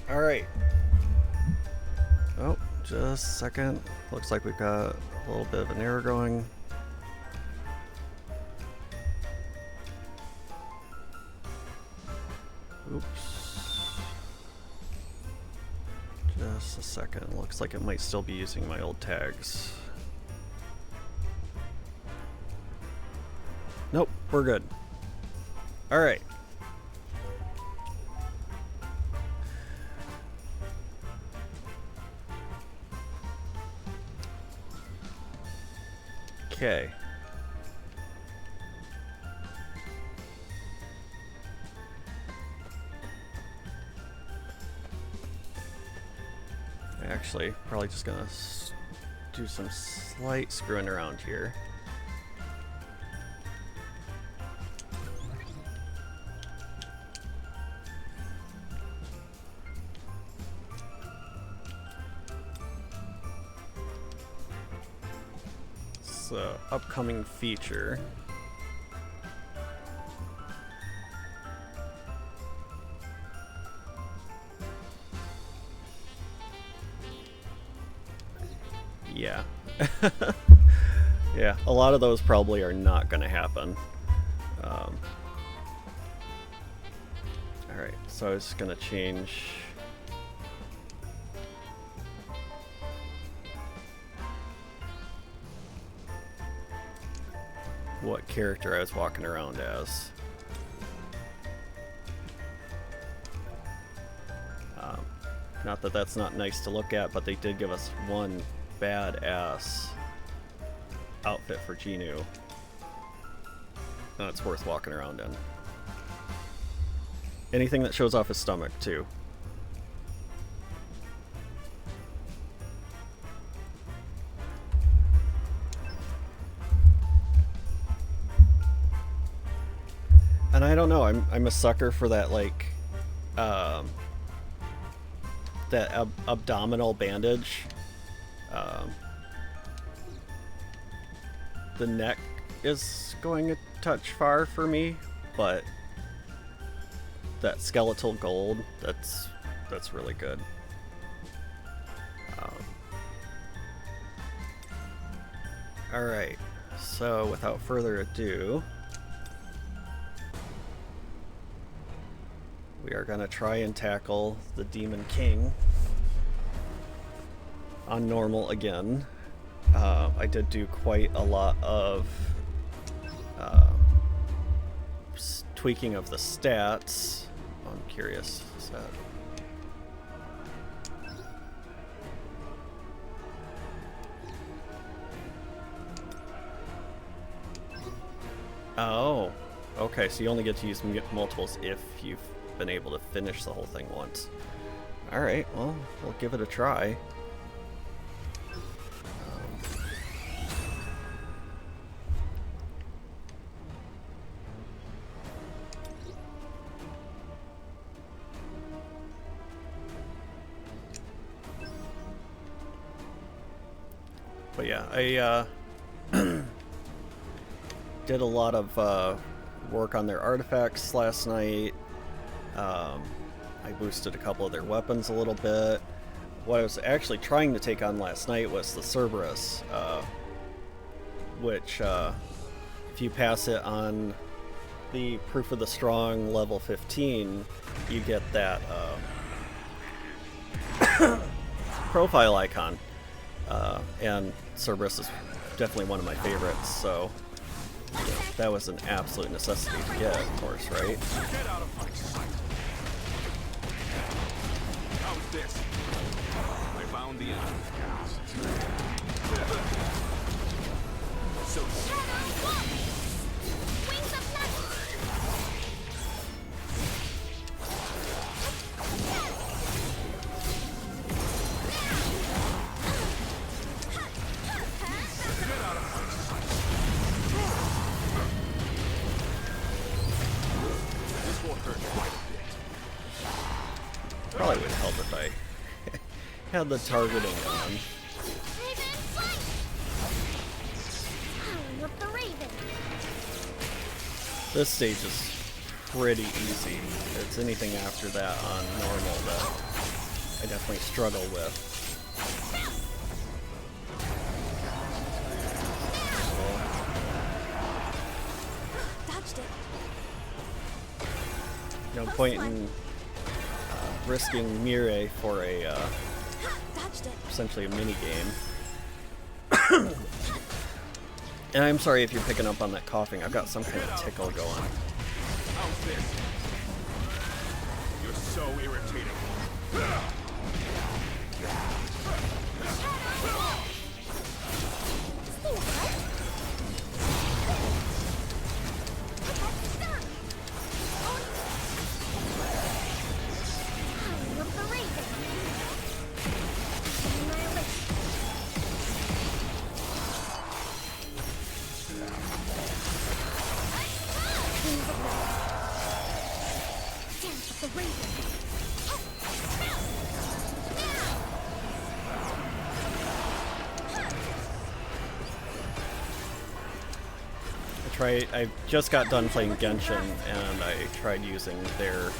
Alright. Oh, just a second. Looks like we've got a little bit of an error going. Oops. Just a second. Looks like it might still be using my old tags. Nope, we're good. Alright. Okay. Actually, probably just gonna do some slight screwing around here. Upcoming feature. Yeah. Yeah, a lot of those probably are not going to happen. Alright, so I was going to change... what character I was walking around as. Not that that's not nice to look at, but they did give us one badass outfit for Genu. And it's worth walking around in. Anything that shows off his stomach, too. And I don't know, I'm a sucker for that, like, that abdominal bandage. The neck is going a touch far for me, but that skeletal gold, that's really good. Alright, so without further ado, we are going to try and tackle the Demon King on normal again. I did do quite a lot of tweaking of the stats. Oh, I'm curious. Is that... Oh, okay, so you only get to use multiples if you've been able to finish the whole thing once. Alright, well, we'll give it a try. But yeah, I did a lot of work on their artifacts last night. I boosted a couple of their weapons a little bit. What I was actually trying to take on last night was the Cerberus, which if you pass it on the Proof of the Strong level 15, you get that profile icon. And Cerberus is definitely one of my favorites, so you know, that was an absolute necessity to get, of course, right? Get out of my sight. How's this? I found the enemy. So wings of probably would help if I had the targeting on. This stage is pretty easy. It's anything after that on normal though. I definitely struggle with. Dodged it. No point in risking Mireille for a Dodged it. essentially a mini game. And I'm sorry if you're picking up on that coughing. I've got some kind of tickle going. How's this? You're so irritating. I just got done playing Genshin, and I tried using their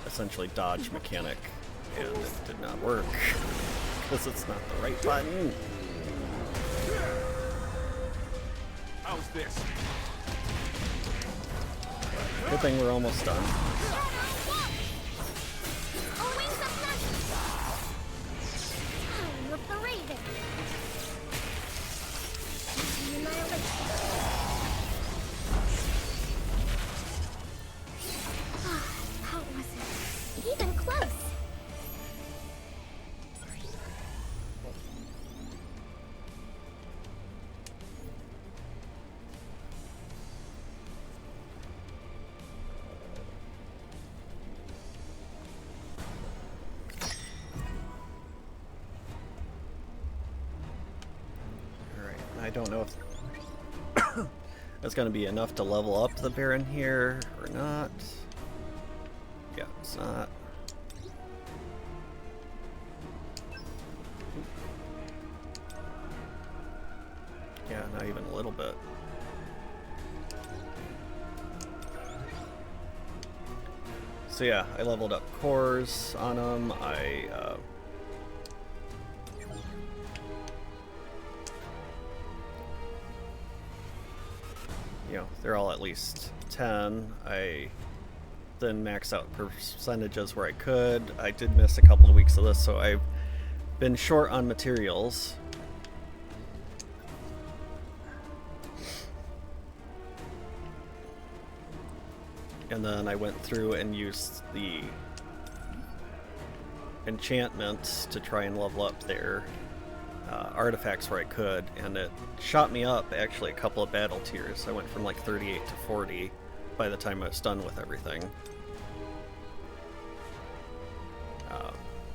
essentially dodge mechanic, and it did not work because it's not the right button. How's this? Good thing we're almost done. I don't know if that's going to be enough to level up the Baran here or not. Yeah, it's not. Yeah, not even a little bit. So yeah, I leveled up cores on them. You know, they're all at least 10. I then maxed out percentages where I could. I did miss a couple of weeks of this, so I've been short on materials. And then I went through and used the enchantments to try and level up their artifacts where I could, and it shot me up actually a couple of battle tiers. I went from like 38 to 40 by the time I was done with everything.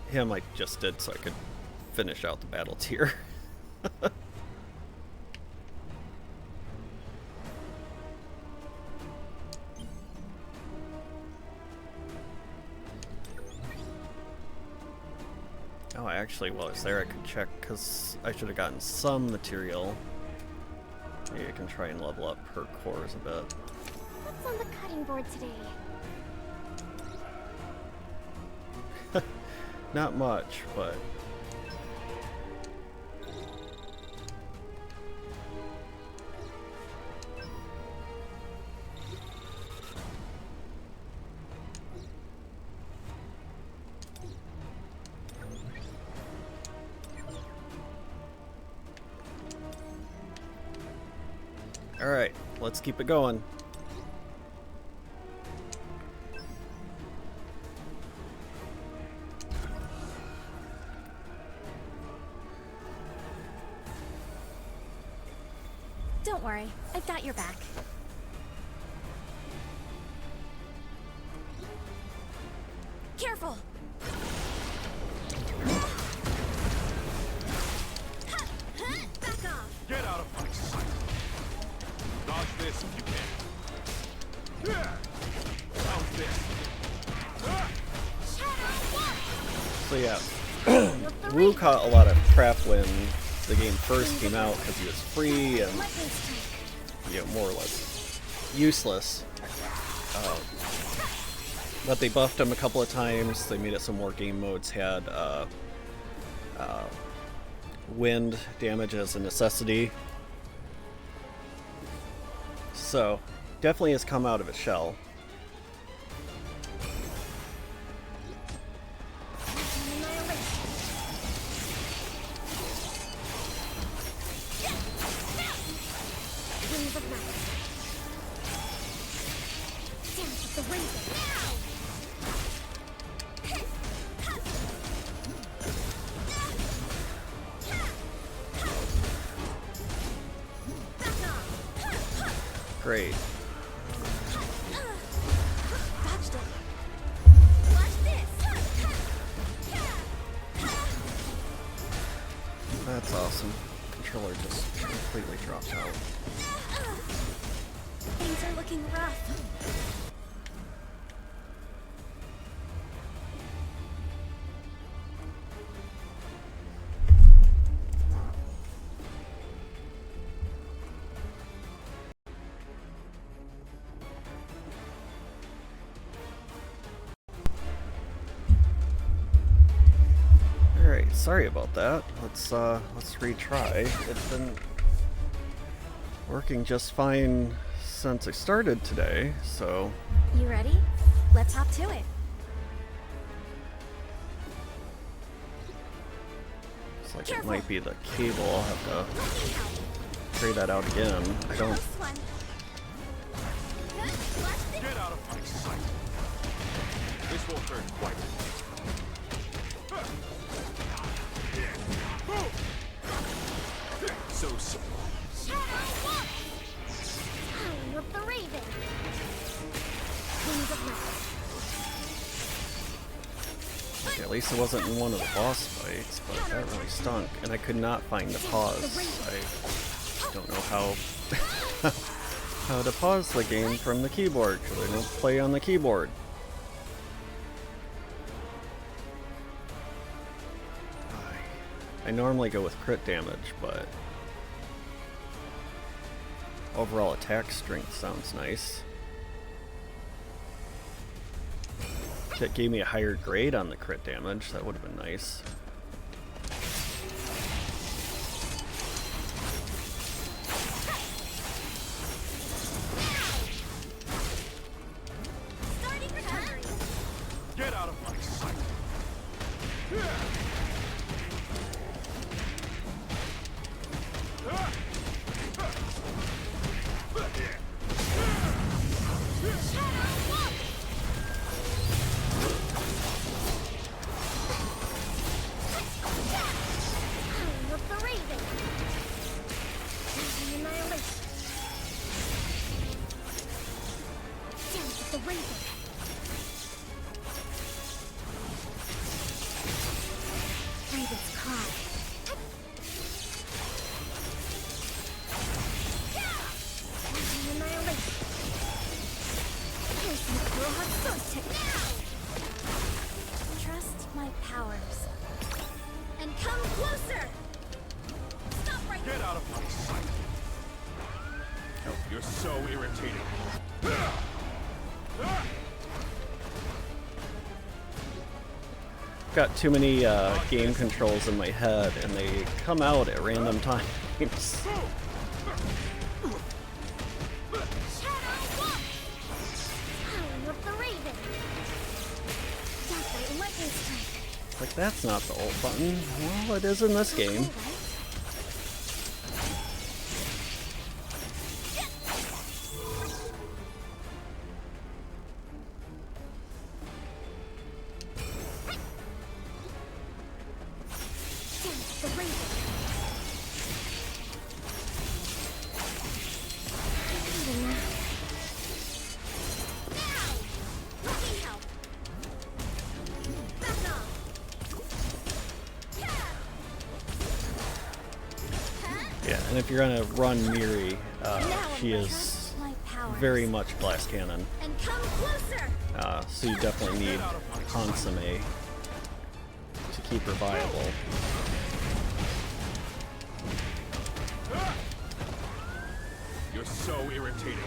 Him I just did so I could finish out the battle tier. Oh, actually, while I was there, I could check, because I should have gotten some material. Maybe I can try and level up her cores a bit. What's on the cutting board today? Not much, but... Alright, let's keep it going. Don't worry, I've got your back. Careful! Back off! Get out of my sight. Dodge this if you can. How's this? So yeah, Wu caught a lot of crap when the game first came out because he was free and, you know, more or less useless. But they buffed him a couple of times. They made it so more game modes had wind damage as a necessity. So, definitely has come out of its shell. Wings of night. Dance with the raven. Great. Dodged it. Watch this. That's awesome. Controller just completely dropped out. Things are looking rough. Alright, sorry about that. Let's retry. It's been working just fine since I started today, so You ready? Let's hop to it. it's like Careful. it might be the cable. I'll have to Looking out. try that out again. I don't. Close one. Watch this. Get out of my sight. This won't hurt quite. So simple. Shadow walk. Time of the raven. Wings of night. Okay, at least it wasn't in one of the boss fights, but that really stunk. And I could not find the pause. I don't know how how to pause the game from the keyboard, because I don't play on the keyboard. I normally go with crit damage, but overall attack strength sounds nice. If it gave me a higher grade on the crit damage, that would have been nice. Starting recovery. Get out of my sight. Shadow walk. Time of the raven. Annihilation. Dance with the raven. Raven's cry. Annihilation. Piercing through her sword tip. Trust my powers. And come closer! Stop right Get out of my sight. You're so irritating. Got too many game controls in my head, and they come out at random times. Shadow walk! Time of the raven. Deathlight and lightning strike. Like, that's not the ult button. Well, it is in this game. Cool, right? Dance with the raven. Even now. Looking help. Back off. Yeah, and if you're gonna run Miri, she is Trust my powers. very much glass cannon. And come closer. So you definitely need Consomme to keep her viable. You're so irritating.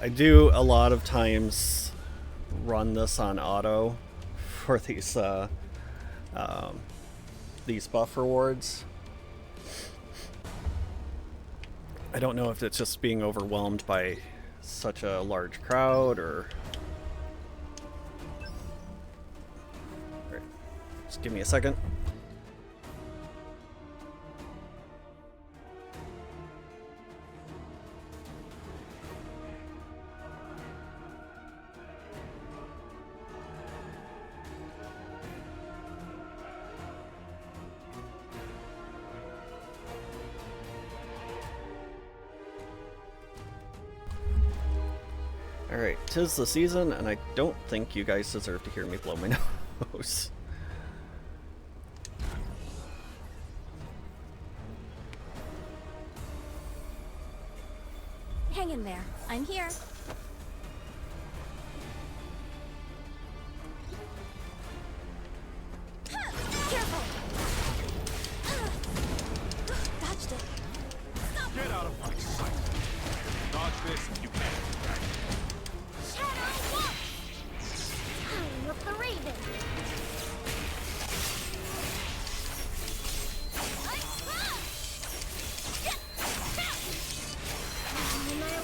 I do a lot of times run this on auto for these buff rewards. I don't know if it's just being overwhelmed by such a large crowd or... Alright, just give me a second. Alright, 'tis the season, and I don't think you guys deserve to hear me blow my nose. Hang in there. I'm here. Careful! Dodged it. Get out of my sight. Dodge this if you can. Shadow Wolf! Time of the Raven.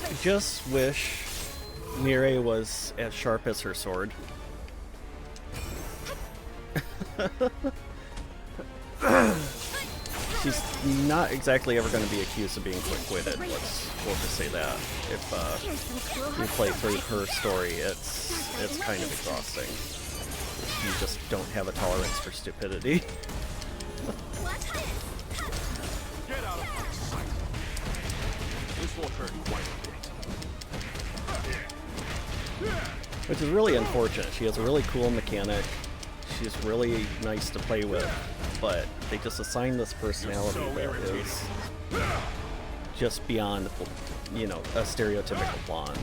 I just wish Mireille was as sharp as her sword. She's not exactly ever going to be accused of being quick-witted. We'll just say that. If you play through her story, it's kind of exhausting. You just don't have a tolerance for stupidity. Get out of my sight. This will hurt quite a bit. Which is really unfortunate. She has a really cool mechanic. She's really nice to play with, but they just assign this personality that is just beyond, you know, a stereotypical blonde.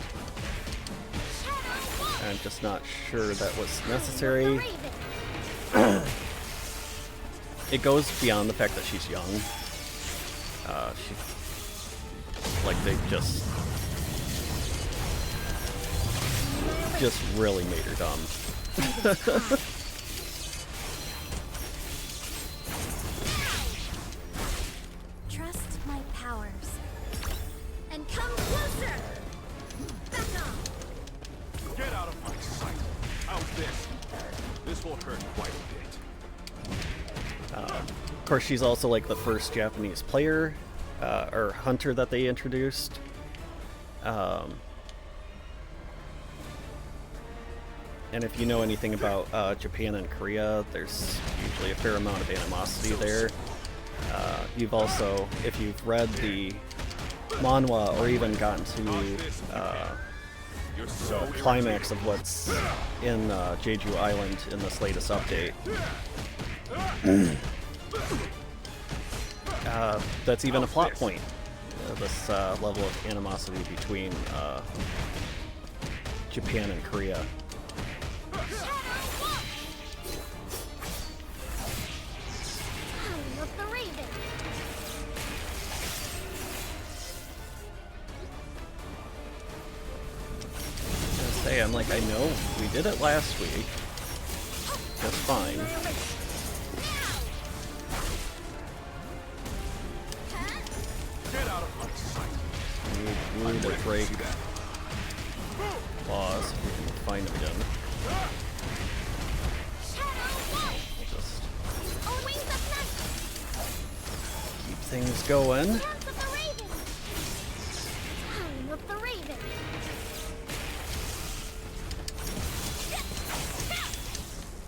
I'm just not sure that was necessary. It goes beyond the fact that she's young. Like they just really made her dumb. Trust my powers. And come closer! Back off! Get out of my sight. How's this? This will hurt quite a bit. Of course, she's also like the first Japanese player or hunter that they introduced. And if you know anything about Japan and Korea, there's usually a fair amount of animosity there. You've also, if you've read the manhwa or even gotten to the climax of what's in Jeju Island in this latest update, that's even a plot point. This level of animosity between Japan and Korea. Time of the Raven. I'm like, I know we did it last week. That's fine. Get out of my sight. We need to break laws if we can find them again. We'll just keep things going. Time of the Raven.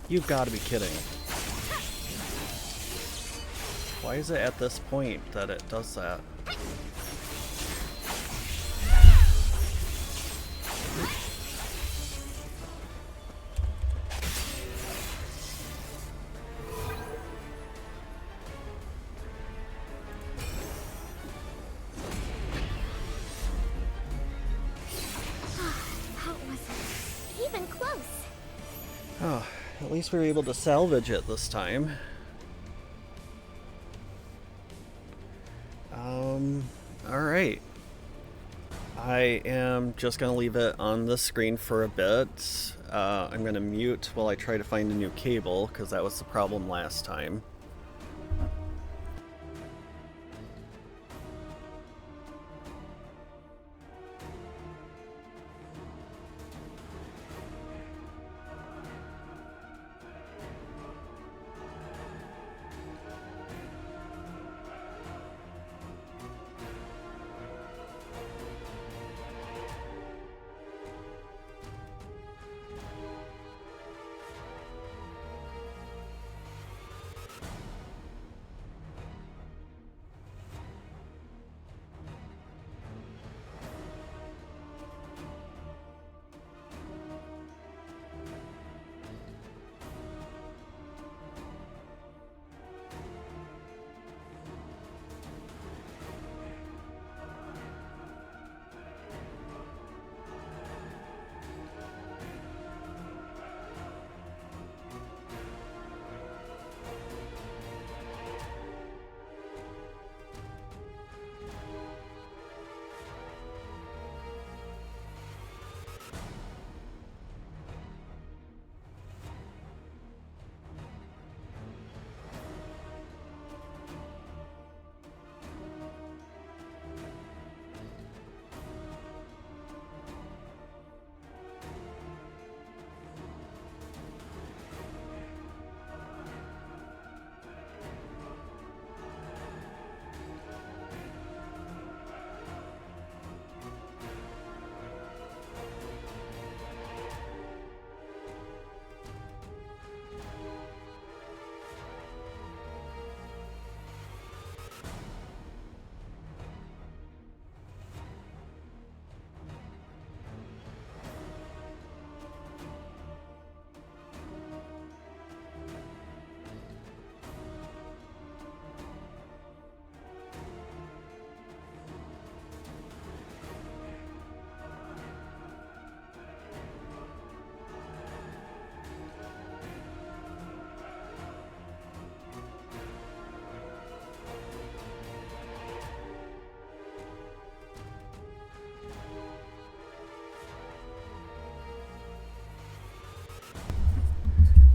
You've got to be kidding. Why is it at this point that it does that? That wasn't even close. Oh, at least we were able to salvage it this time. Alright. I am just going to leave it on the screen for a bit. I'm going to mute while I try to find a new cable, because that was the problem last time.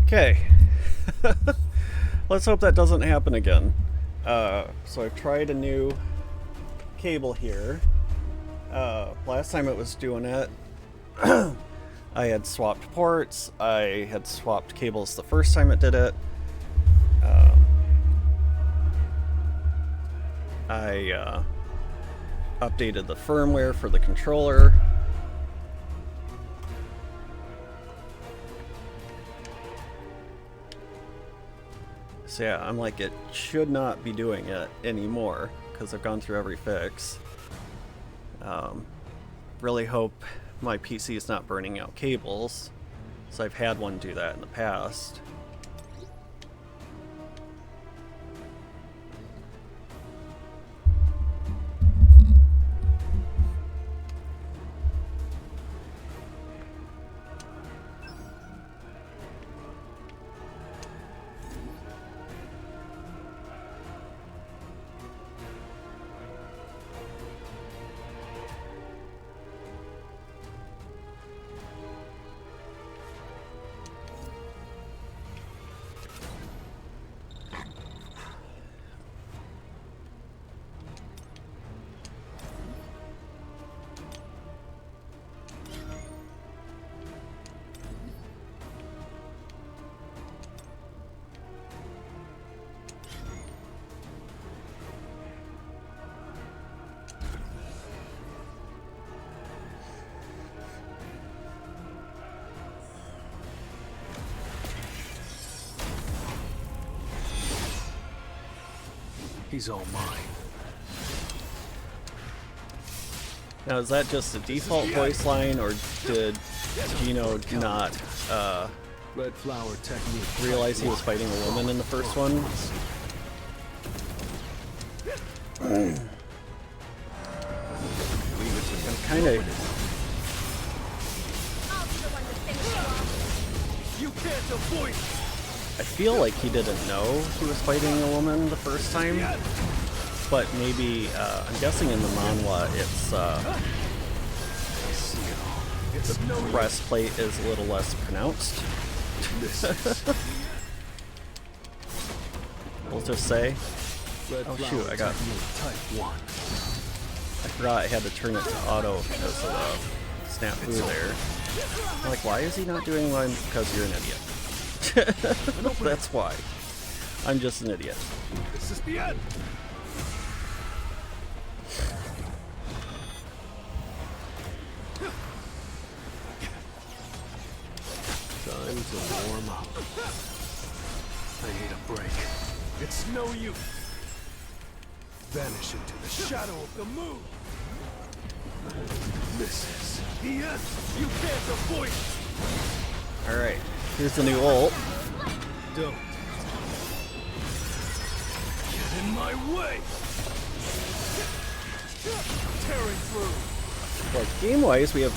Okay. Let's hope that doesn't happen again. So I've tried a new cable here. Last time it was doing it, I had swapped ports. I had swapped cables the first time it did it. I updated the firmware for the controller. So yeah, I'm like, it should not be doing it anymore because I've gone through every fix. Really hope my PC is not burning out cables. So I've had one do that in the past. He's all mine. Now, is that just a default voice line, or did Gino not Red flower technique. realize he was fighting a woman in the first one? I'm kind of... I'll be the one to finish you off. You can't avoid. I feel like he didn't know he was fighting a woman the first time, but maybe, I'm guessing in the manhwa it's it all. It's no use. Breastplate is a little less pronounced. This is We'll just say. red Oh flower shoot, I got. technique type 1. I forgot I had to turn it to auto because of the snafu there. I'm like, why is he not doing one? Because you're an idiot. That's why. I'm just an idiot. This is the end. Time to warm up. I need a break. It's no use. Vanish into the shadow of the moon. This is the end. You can't avoid it. Alright, here's the new ult. Don't get in my way. Tearing through. Well, game-wise, we have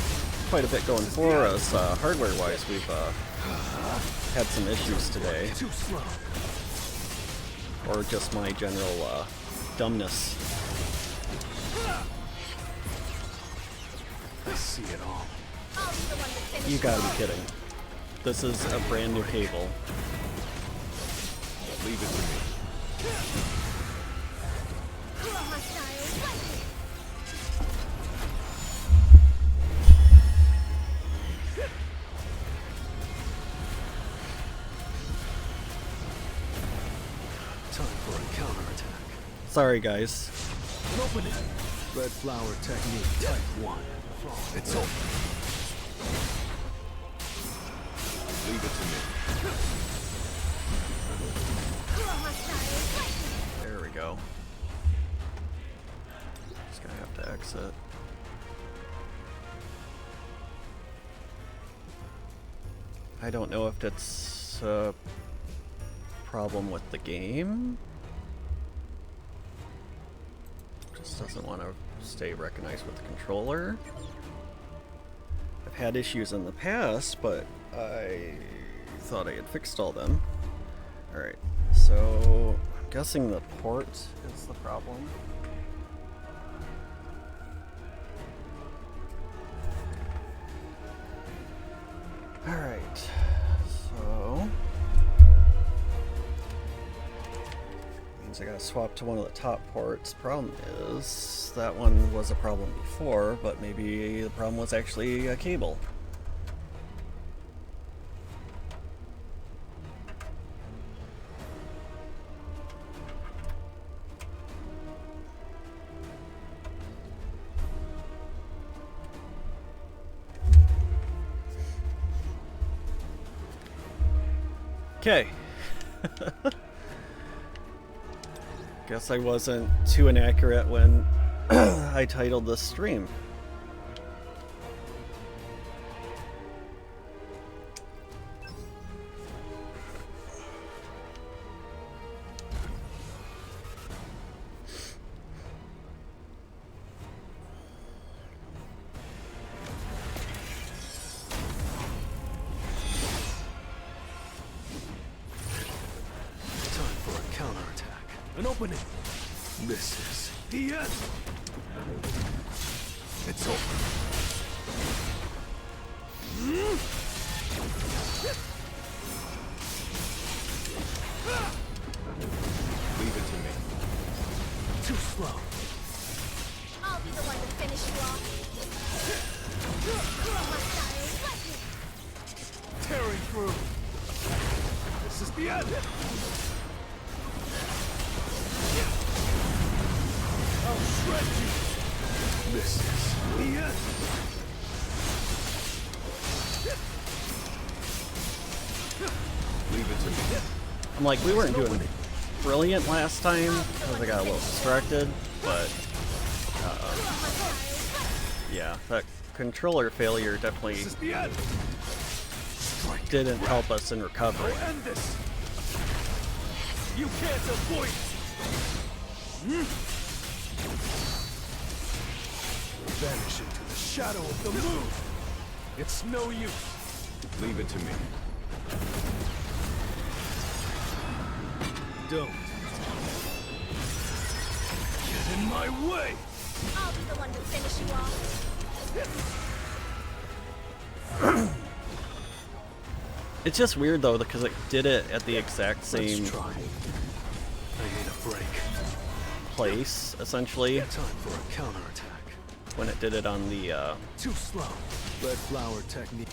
quite a bit going for us. Hardware-wise, we've had some issues today. Too slow. Or just my general dumbness. I see it all. I'll be the one to finish You gotta you be off. kidding. This is a brand new cable. Leave it to me. Hostile lightning. Time for a counterattack. Sorry, guys. Open it. Red flower technique type 1. It's over. Leave it to me. Hostile lightning. There we go. Just gonna have to exit. I don't know if that's a problem with the game. Just doesn't want to stay recognized with the controller. I've had issues in the past, but I thought I had fixed all them. Alright, so I'm guessing the port is the problem. Alright, so means I gotta swap to one of the top ports. Problem is that one was a problem before, but maybe the problem was actually a cable. Okay. Guess I wasn't too inaccurate when I titled this stream. Time for a counterattack. An opening. This is the end. It's over. Leave it to me. Too slow. I'll be the one to finish you off. Hostile lightning. Tearing through. This is the end. I'll shred you. This is the end. Leave it to me. I'm like, we weren't doing brilliant last time because I got a little distracted, but yeah, that controller failure definitely This is the end. Strike. didn't help us in recovery. I'll end this. You can't avoid it. Vanish into the shadow of the moon. It's no use. Leave it to me. Don't. Get in my way. I'll be the one to finish you off. It's just weird though because it did it at the exact same Let's try. I need a break. place, essentially, Time for a counterattack. when it did it on the, Too slow. Red flower technique.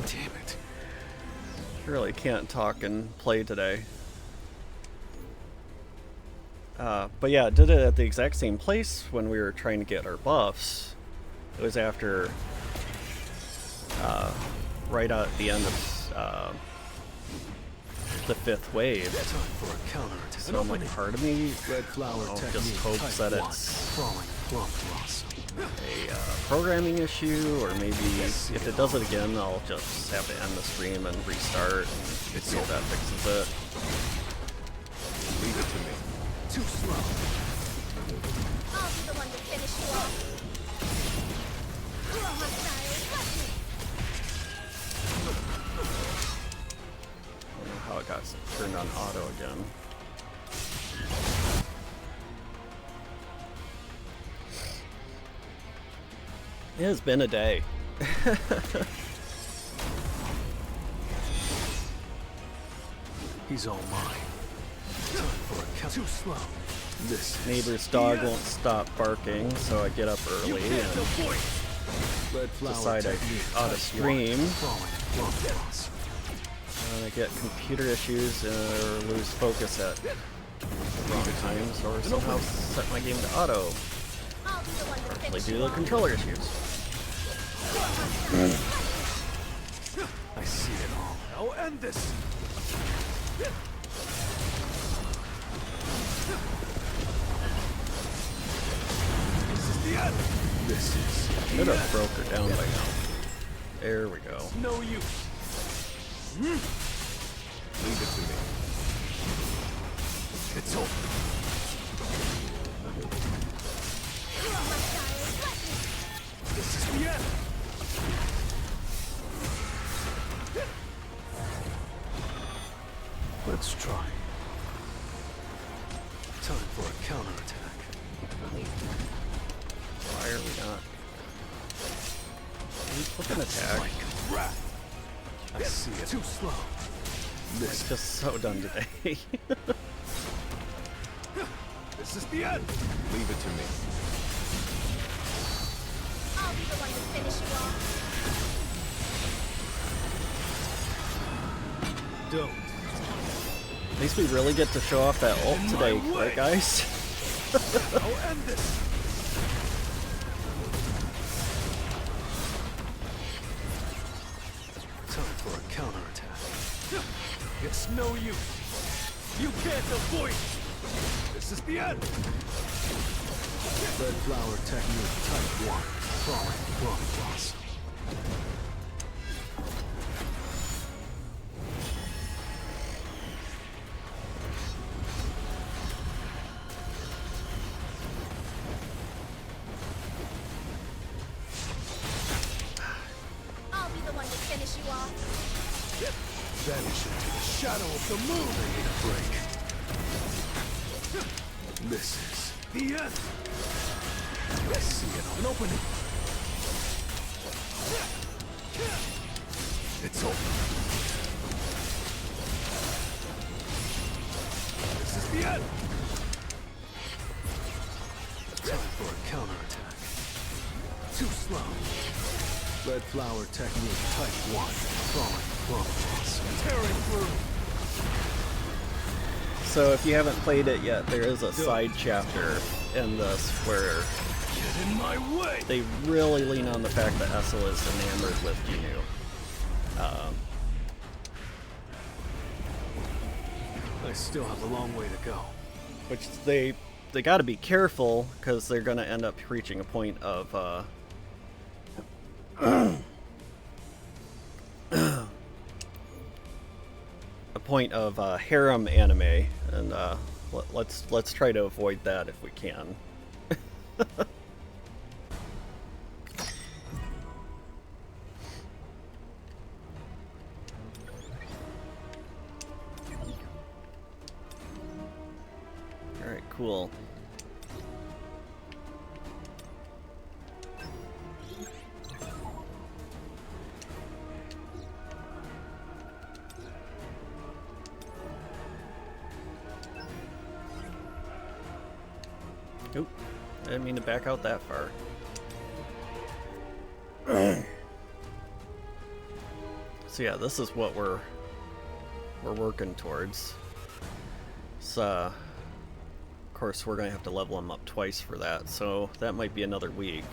Damn it. really can't talk and play today. But yeah, it did it at the exact same place when we were trying to get our buffs. It was after, right at the end of, the 5th wave. Time for a counterattack. So I'm like, part of me Red flower technique. just hopes that type one. it's Crawling plum blossom. a programming issue, or maybe if it does it again, I'll just have to end the stream and restart and see if that fixes it. Leave it to me. Too slow. I'll be the one to finish you off. You're hostile. I don't know how it got turned on auto again. It has been a day. He's all mine. Time for a count. Too slow. This is Neighbor's dog won't stop barking, so I get up early and red flower decide I technique. ought to type stream. one. Crawling plum blossom. I get computer issues or lose focus at wrong times, or somehow set my game to auto. I'll be the one to Partially finish due you to the off. controller issues. I see it all. I'll end this. This is the end. This is Should have broke her down by now. There we go. no use. Leave it to me. It's over. You're hostile. This is the end. Let's try. Time for a counterattack. Why are we not? Can we flip an attack? Like wrath. I see it. Too slow. It's just so done today. This is the end. Leave it to me. I'll be the one to finish you off. Don't. At least we really get to show off that ult today, right guys? I'll end this. Time for a counterattack. It's no use. You can't avoid it. This is the end. Red flower technique type 1. Crawling plum blossom. I'll be the one to finish you off. Vanish into the shadow of the moon. I need a break. This is the end. I see it. An opening. It's over. This is the end. Time for a counterattack. Too slow. Red flower technique type 1. Crawling plum blossom. Tearing through. So if you haven't played it yet, there is a side chapter in this where Get in my way. they really lean on the fact that Essel is enamored with Genu. I still have a long way to go. Which they got to be careful because they're going to end up reaching a point of harem anime, and let's try to avoid that if we can. All right, cool. Oop, I didn't mean to back out that far. So yeah, this is what we're working towards. So, of course, we're gonna have to level him up twice for that, so that might be another week.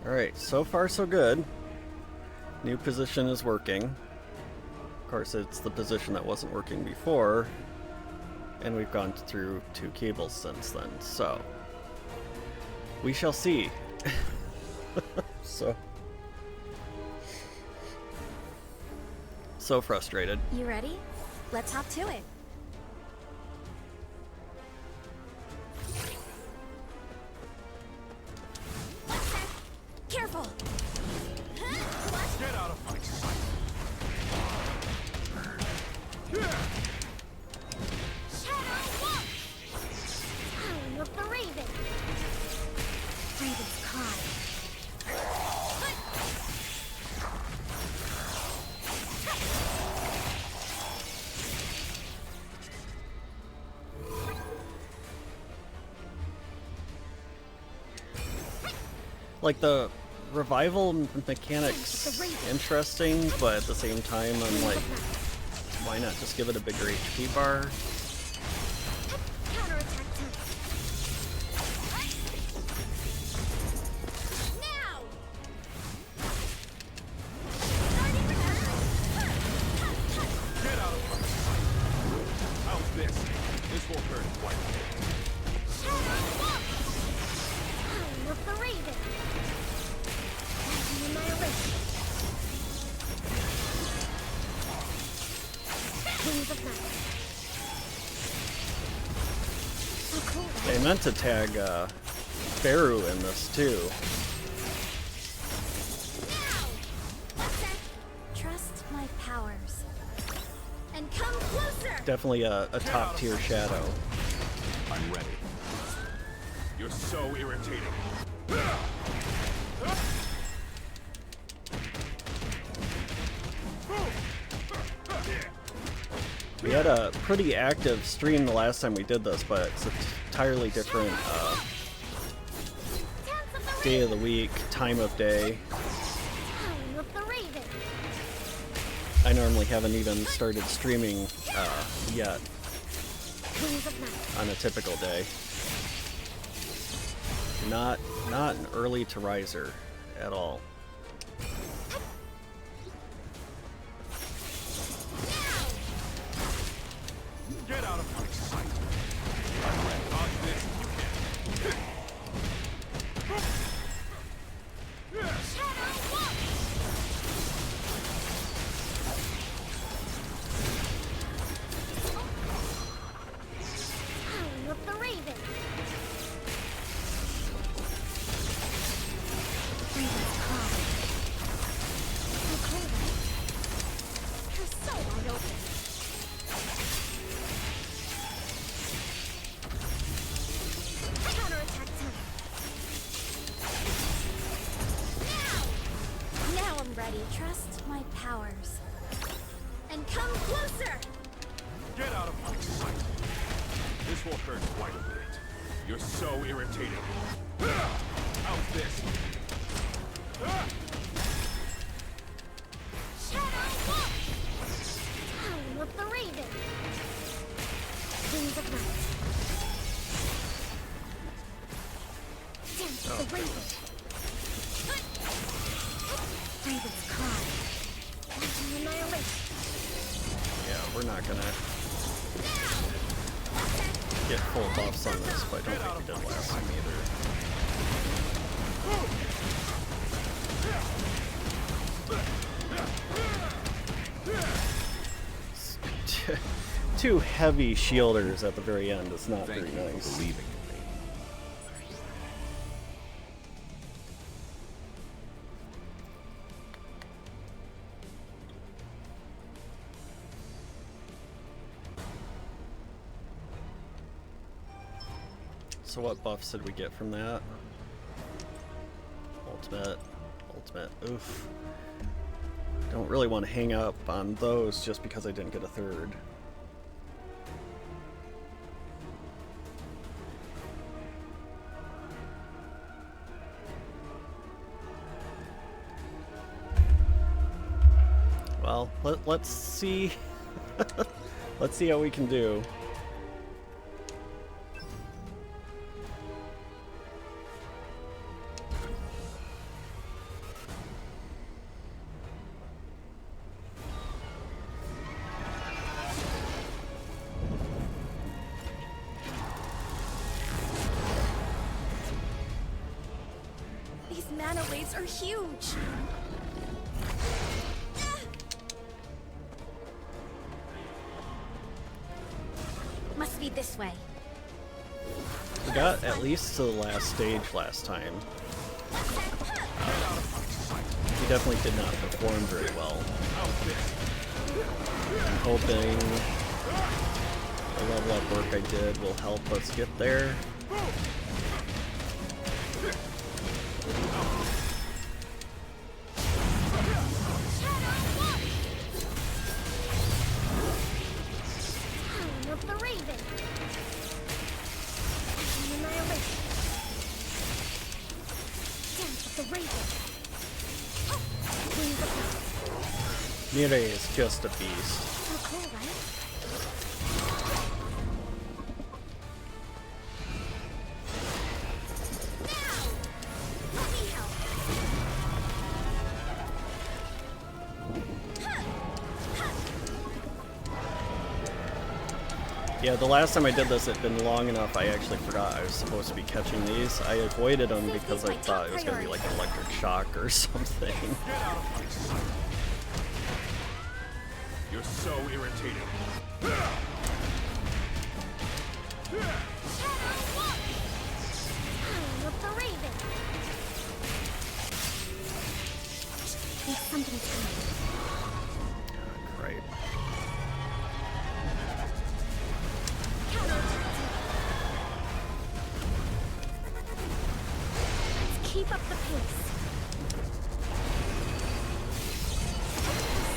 Alright, so far so good. New position is working. Of course, it's the position that wasn't working before, and we've gone through 2 cables since then, so we shall see. So frustrated. You ready? Let's hop to it. Careful! Get out of my sight. Shadow Walk! Howling of the Raven! Raven's cry. Like, the revival mechanics interesting, but at the same time I'm like, why not just give it a bigger HP bar? Counterattack time. Now! Starting recovery. Get out of my sight. How's this? This will hurt quite a bit. Shadow Walk! Howling of the Raven! Lightning annihilation! Wings of night! So cool, right? They meant to tag Faru in this too. Now! What's that? Trust my powers. And come closer! Definitely a top tier shadow. I'm ready. You're so irritating. We had a pretty active stream the last time we did this, but it's an entirely different Dance of the day of the Raven! week, time of day. Howling of the Raven! I normally haven't even started streaming yet Wings of night! on a typical day. Not an early to riser at all. Get out of my sight. I'm ready. On this you can. Shadow Walk! Howling of the Raven! Raven's cry. So cool, right? You're so wide open. Counterattack time. Now I'm ready. Trust my powers. And come closer! Get out of my sight. This will hurt quite a bit. You're so irritating. How's this? Shadow Walk! Howling of the Raven! Wings of night. Dance of the Raven! Raven's cry. Lightning annihilation. Yeah, we're not gonna get full buffs on this, but I don't think we did last time either. Two heavy shielders at the very end is not very nice. believing in me. So what buffs did we get from that? ultimate. Oof. Don't really want to hang up on those just because I didn't get a third. Well, let's see. Let's see how we can do. These mana waves are huge. Must be this way. We got at least to the last stage last time. We definitely did not perform very well. I'm hoping the level up work I did will help us get there. Of the Raven. Annihilation. Dance of the Raven. Wings of the Mirai is just a beast. So cool, right? Now! Let me help. Yeah, the last time I did this, it'd been long enough, I actually forgot I was supposed to be catching these. I avoided them because I thought it was going to be like an electric shock or something. Get out of my sight. You're so irritating. Of the Raven. Think something's coming. Right. Let's keep up the pace.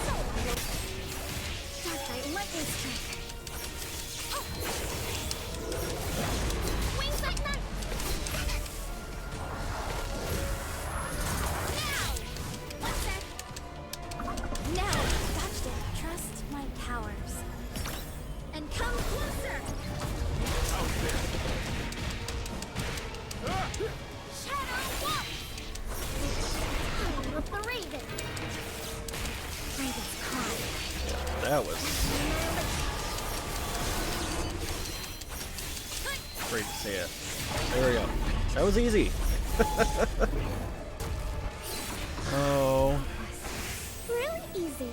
So unloaded. Dark Knight lightning strike. Wings at night. Now. What's that? Now. Dodged it. Trust my powers. And come closer. Shadow Walk! Of the Raven. Raven's cry. That was great to see it. There we go. That was easy. Oh, Really easy.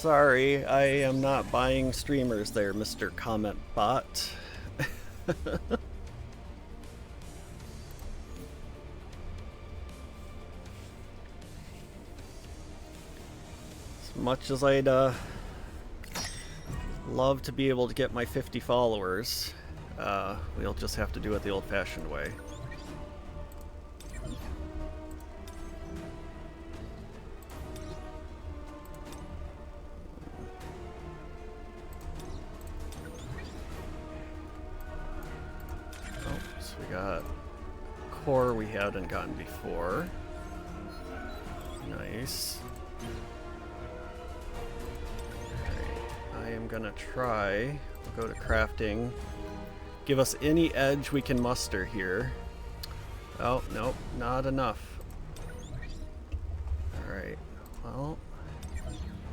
sorry. I am not buying streamers there, Mr. Comment Bot. As much as I'd love to be able to get my 50 followers, we'll just have to do it the old-fashioned way. Oh, so we got core we hadn't gotten before. Nice. I am gonna try. We'll go to crafting. Give us any edge we can muster here. Oh, nope, not enough. Alright, well,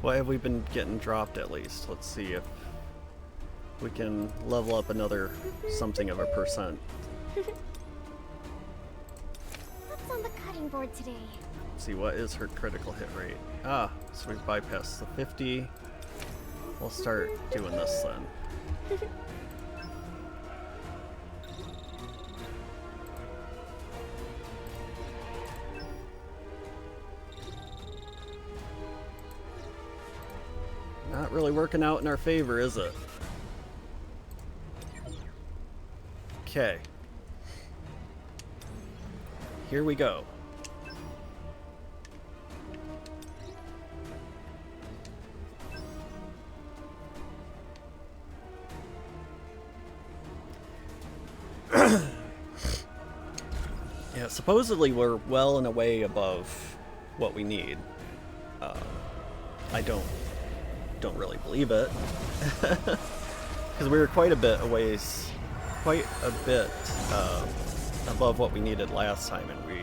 what have we been getting dropped at least? Let's see if we can level up another something of a percent. What's on the cutting board today? Let's see, what is her critical hit rate? Ah, so we've bypassed the 50. We'll start doing this then. Not really working out in our favor, is it? Okay. Here we go. supposedly we're well and away above what we need. I don't really believe it, because we were quite a bit above what we needed last time, and we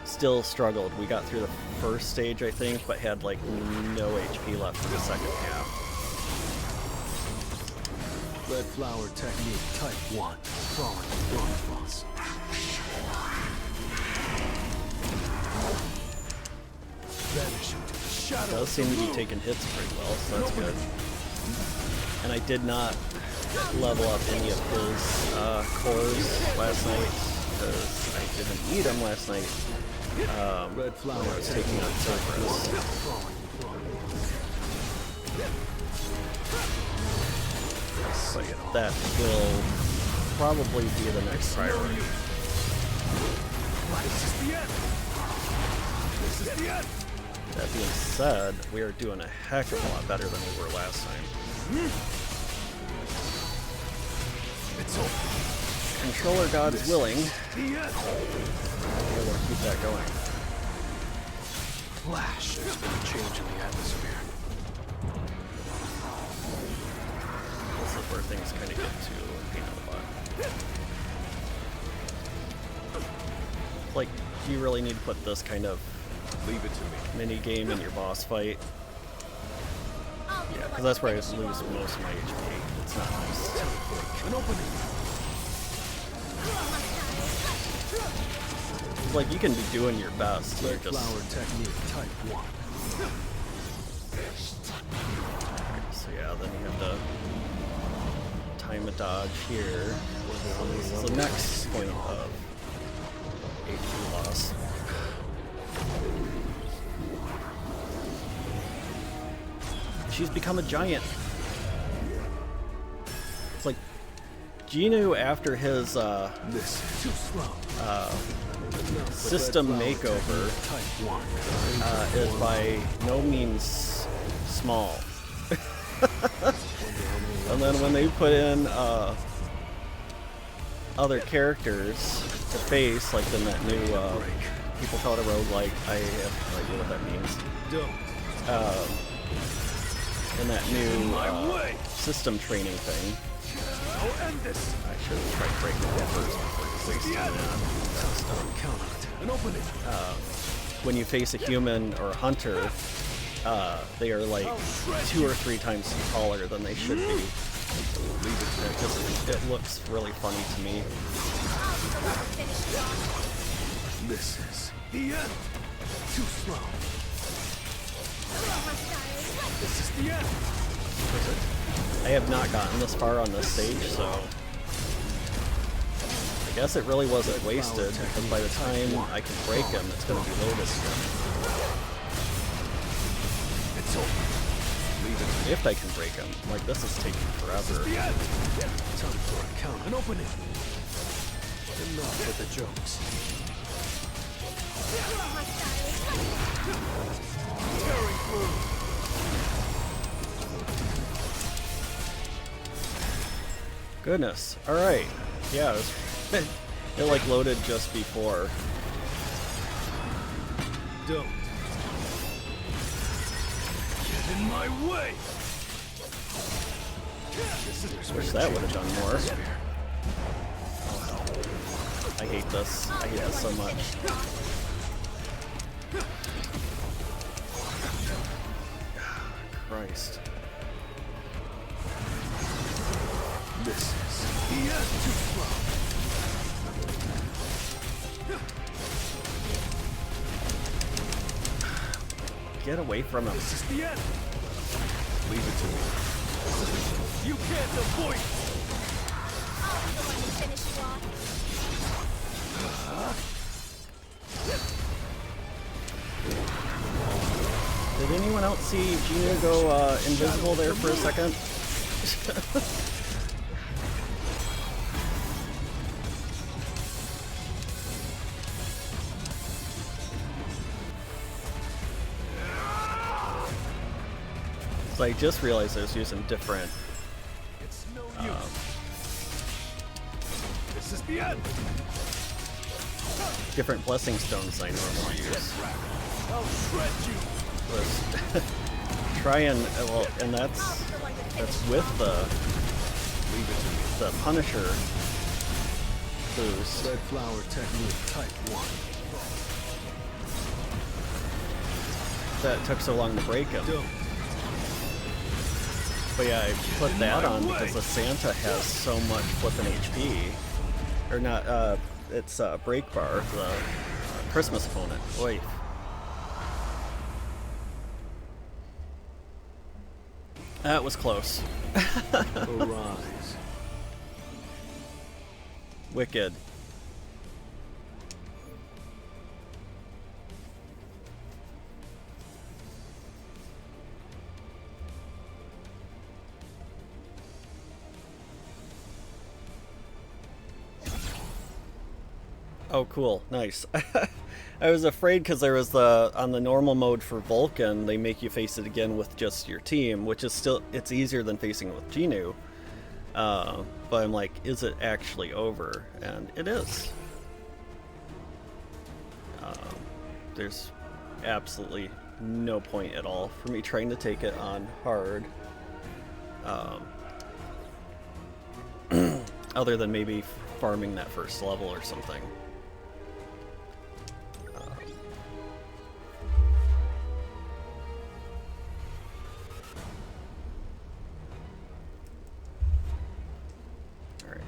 still struggled. We got through the first stage, I think, but had like no HP left for the second half. Red flower technique type 1. Falling boss. Vanish into the It shadow. does seem to be taking hits pretty well, so that's good. And I did not level up any of his cores last night, because I didn't need them last night. Red flower when I was taking on Cerberus. But that will probably be the next priority. This is the end. This is the end. That being said, we are doing a heck of a lot better than we were last time. It's over. Controller God is willing. The end. We're going to keep that going. Flash. There's been a change in the atmosphere. This is where things kind of get to a pain in the butt. Like, do you really need to put this kind of Leave it to me. mini game in your boss fight? I'll be Yeah, the because one that's to where I finish lose you off. most of my HP. It's not nice. An opening. Like, you can be doing your best. You're Red just... flower technique type 1. So yeah, then you have to time a dodge here. This is the next point of HP loss. She's become a giant. It's like Genu after his This is too slow. system makeover Type 1. is by no means small. And then when they put in other characters to face, like in that new, people call it a roguelike, I have no idea what that means. Don't. In that new My way. system training thing, I'll end this. I should have tried breaking it first before wasting it. Counter attack. An opening. When you face a human or a hunter, they are like 2 or 3 times taller than they should be. It looks really funny to me. I'll be the one to finish you off. This is the end. Too slow. This is the end. I have not gotten this far on this stage, so I guess it really wasn't wasted, because by the time I can break him, it's going to be loaded again. It's over. Leave it. If I can break him. Like, this is taking forever. The end. Time for a count. An opening. Enough with the jokes. Tearing through. Goodness. Alright. Yeah, it like loaded just before. Don't. Get in my way. Wish that would have done more. I hate this. I hate this so much. Christ. This is the end. Too slow. Get away from him. This is the end. Leave it to me. You can't avoid it. I'll be the one to finish you off. Did anyone else see Gina go invisible there for a second? So I just realized I was using different. It's no use. This is the end. different blessing stones than I normally use. I'll shred you. Was try and well, and that's with Leave it to me. the Punisher boost. Red flower technique type 1. That took so long to break him. Don't. But yeah, I put that on because the Santa has so much flippin' HP. Or not, it's break bar, the Christmas opponent. Oy. That was close. Arise. Wicked. Oh, cool. Nice. I was afraid because there was on the normal mode for Vulcan, they make you face it again with just your team, which is still, it's easier than facing it with Genu. But I'm like, is it actually over? And it is. There's absolutely no point at all for me trying to take it on hard. Other than maybe farming that first level or something.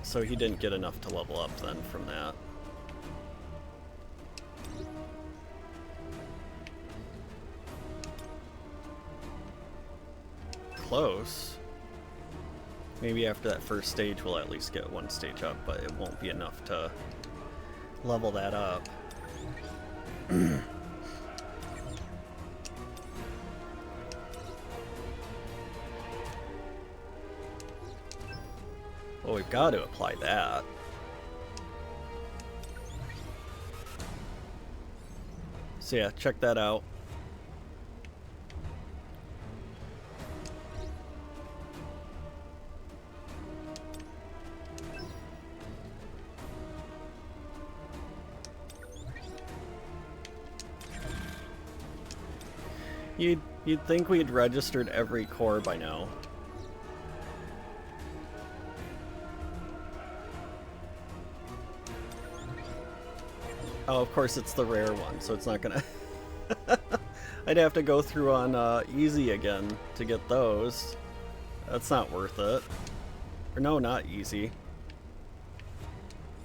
So he didn't get enough to level up then from that. Close. Maybe after that first stage we'll at least get one stage up, but it won't be enough to level that up. Well, we've got to apply that. So yeah, check that out. You'd think we'd registered every core by now. Oh, of course it's the rare one, so it's not gonna... I'd have to go through on easy again to get those. That's not worth it. Or no, not easy.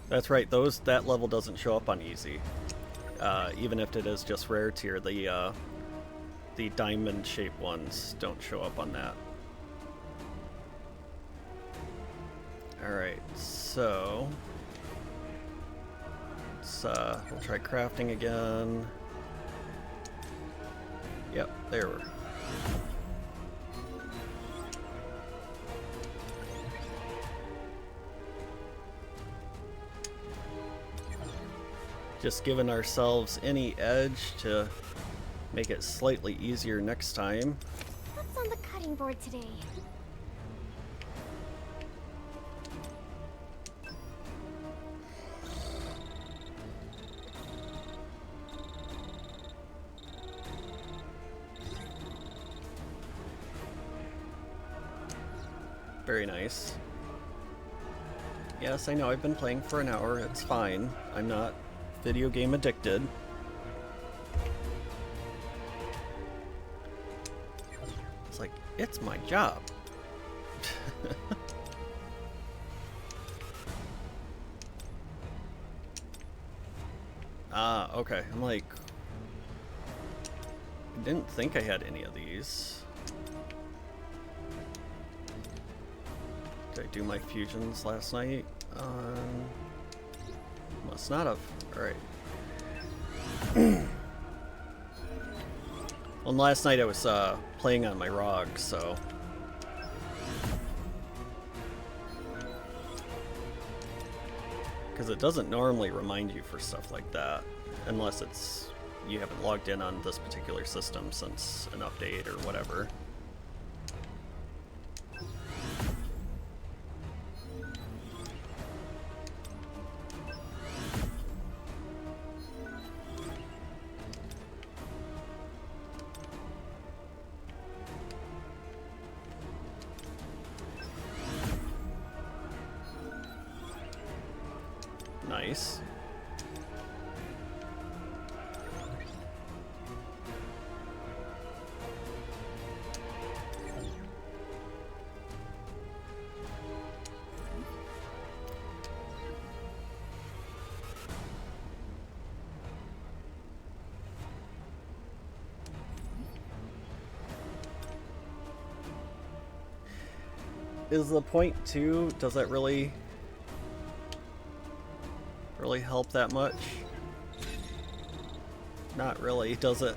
That's right, that level doesn't show up on easy. Even if it is just rare tier, the diamond-shaped ones don't show up on that. Alright, so... we'll try crafting again. Yep, there we're. Just giving ourselves any edge to make it slightly easier next time. What's on the cutting board today? Very nice. Yes, I know I've been playing for an hour. It's fine. I'm not video game addicted. It's like, it's my job. Ah, okay. I'm like, I didn't think I had any of these. Did I do my fusions last night? Must not have. Alright. Well, last night I was playing on my ROG, so... Because it doesn't normally remind you for stuff like that, unless it's you haven't logged in on this particular system since an update or whatever. nice. Is the point 2, does that really help that much? Not really, does it?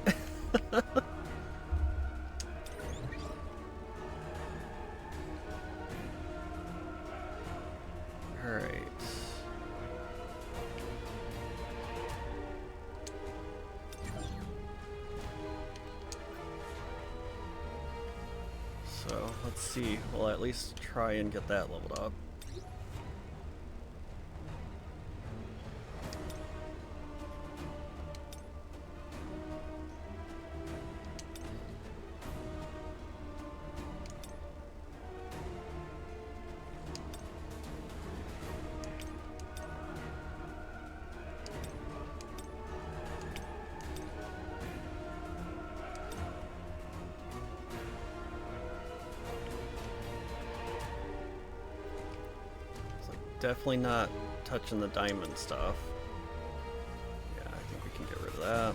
Alright. So, let's see. We'll at least try and get that leveled up. Definitely not touching the diamond stuff. Yeah, I think we can get rid of that.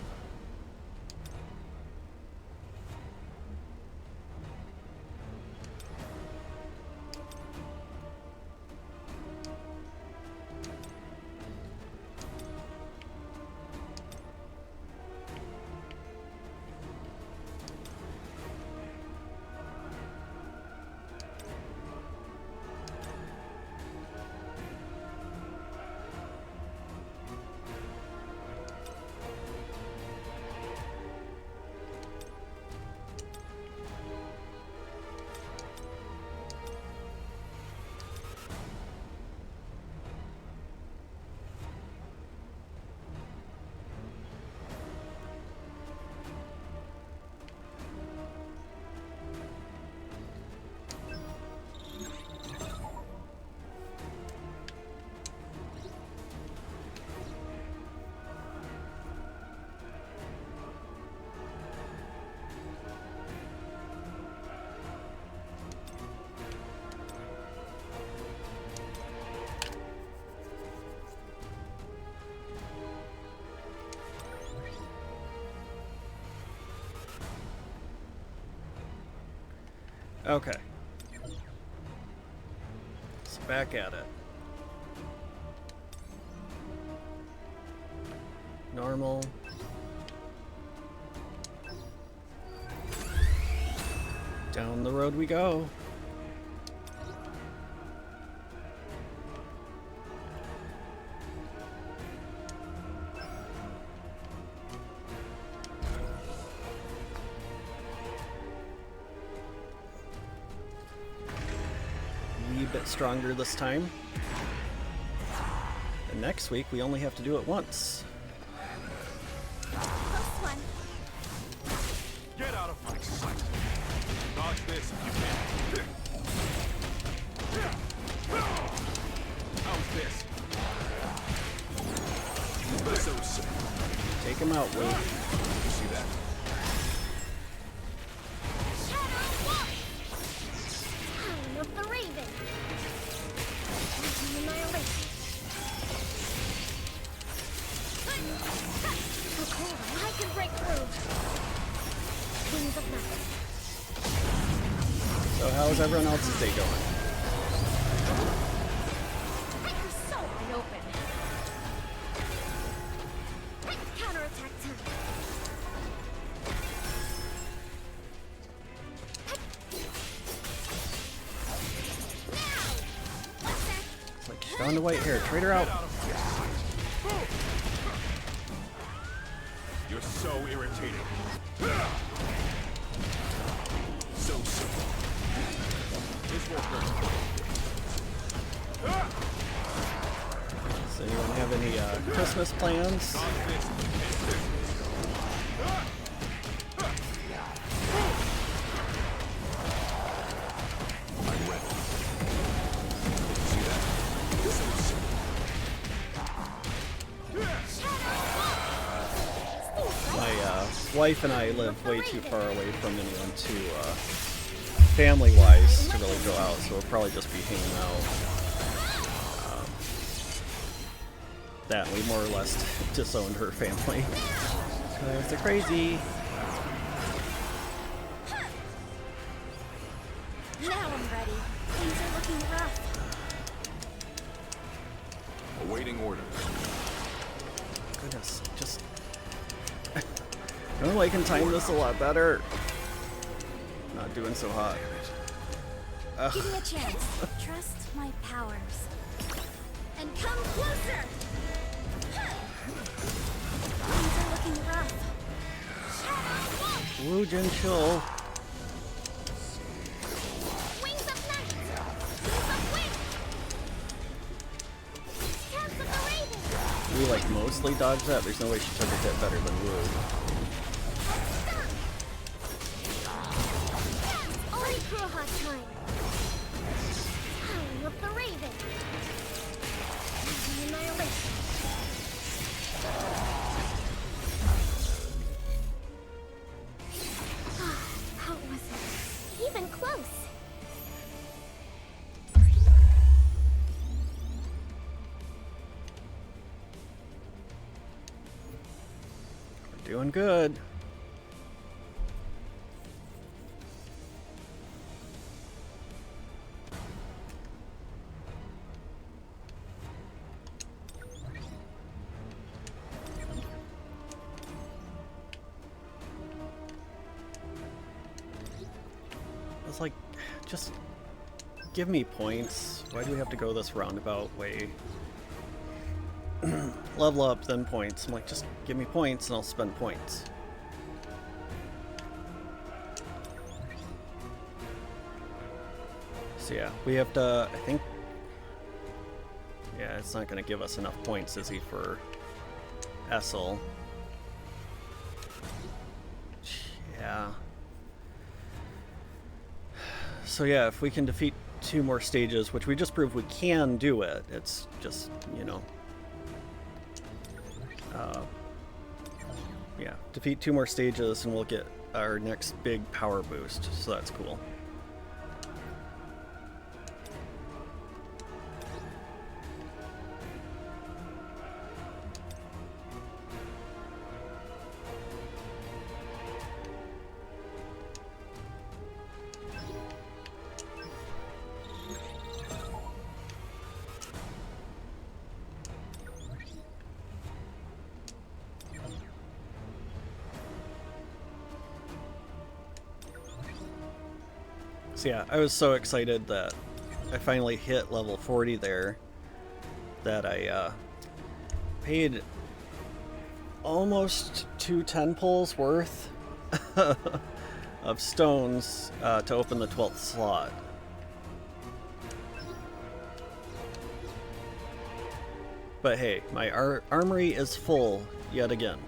Okay. So back at it. Normal. Down the road we go. Bit stronger this time. And next week we only have to do it once. Close one. Get out of my sight. Dodge this if you can. How's this? So sick. Take him out, Will. You see that? Of the Raven. Annihilation. Okay, I can break through. Wings of nothing. So how's everyone else's day going? You're so wide open. Counterattack time. Down to white hair. Trade her out. You're so irritating. So simple. This won't hurt. Does anyone have any Christmas plans? wife and I live way too far away from anyone to, family-wise, to really go out, so we'll probably just be hanging out. That we more or less disowned her family. They're crazy. Now I'm ready. Things are looking rough. Awaiting orders. Goodness, just... oh, I can time this a lot better. Not doing so hot. Give me a chance. Trust my powers. And come closer! Things are looking rough. Shadow Wolf! Woo, Jin chill. Wings of night! Wings of wind! Stabs of the raven! We like mostly dodged that. There's no way she took a hit better than Woo. Only Kruha time! Howling of the raven! The annihilation! How was it? Even close! We're doing good. It's like, just give me points. Why do we have to go this roundabout way? Level up, then points. I'm like, just give me points and I'll spend points. So yeah, we have to, I think... yeah, it's not going to give us enough points, is he, for Essel? Yeah. So yeah, if we can defeat 2 more stages, which we just proved we can do it, it's just, you know... yeah, defeat 2 more stages and we'll get our next big power boost, so that's cool. So yeah, I was so excited that I finally hit level 40 there, that I paid almost 2 10 pulls worth of stones to open the 12th slot. But hey, my armory is full yet again.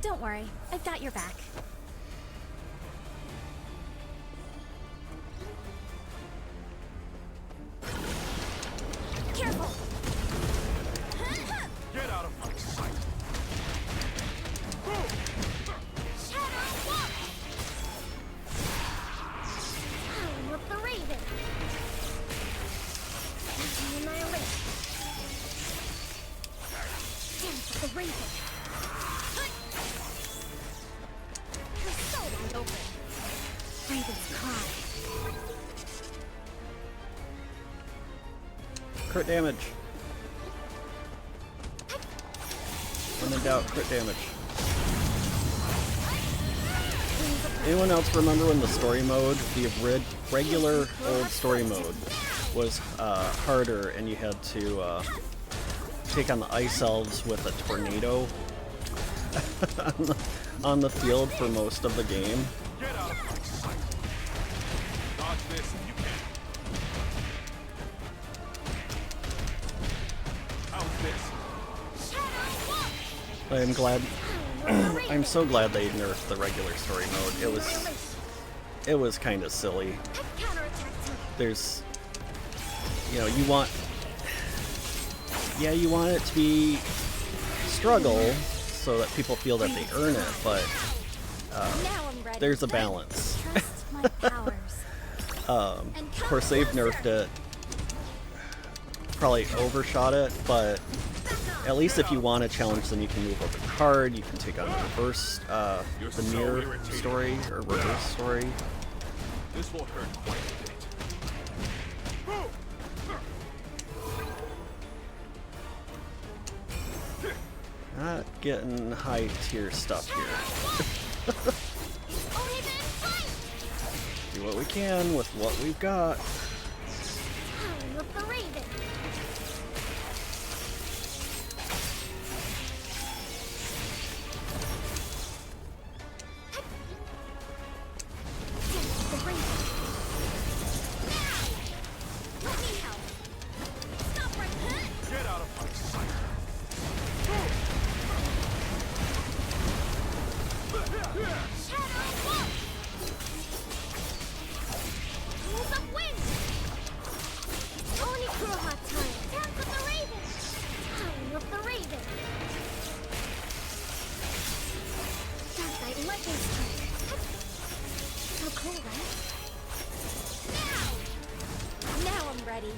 Don't worry, I've got your back. Careful! Get out of my sight. Shadow Wolf! Howling of the raven! The annihilation! Dance of the raven! Her soul wide open! Raven's cry! Crit damage. When in doubt, crit damage. Anyone else remember when the story mode, the regular old story mode, was harder and you had to take on the ice elves with a tornado on the field for most of the game? Get out of my sight. Dodge this if you can. I'm glad. I'm so glad they nerfed the regular story mode. It was kind of silly. There's, you know, you want it to be struggle so that people feel that they earn it, but there's a balance. Of course, they've nerfed it, probably overshot it, but at least if you want a challenge, then you can move up a card, you can take on the reverse, the mirror story, or reverse story. This won't hurt quite a bit. Not getting high tier stuff here. Do what we can with what we've got.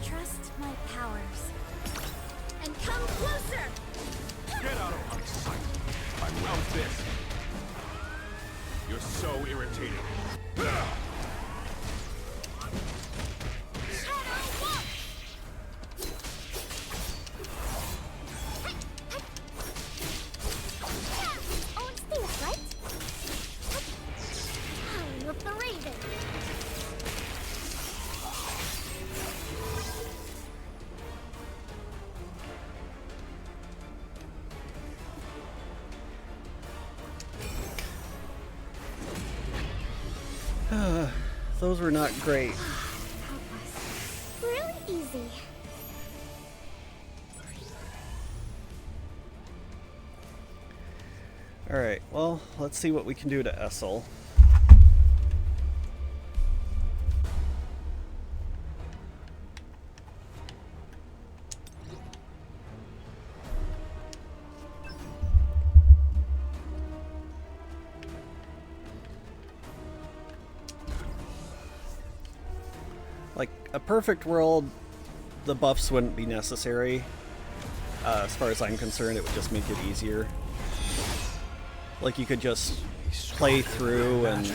Trust my powers. And come closer! Get out of my sight! I love this! You're so irritating. Oh, it's this, right? Howling of the Raven. Those were not great. That was really easy. Alright, well, let's see what we can do to Essel. Like, a perfect world, the buffs wouldn't be necessary. As far as I'm concerned, it would just make it easier. Like, you could just play through and,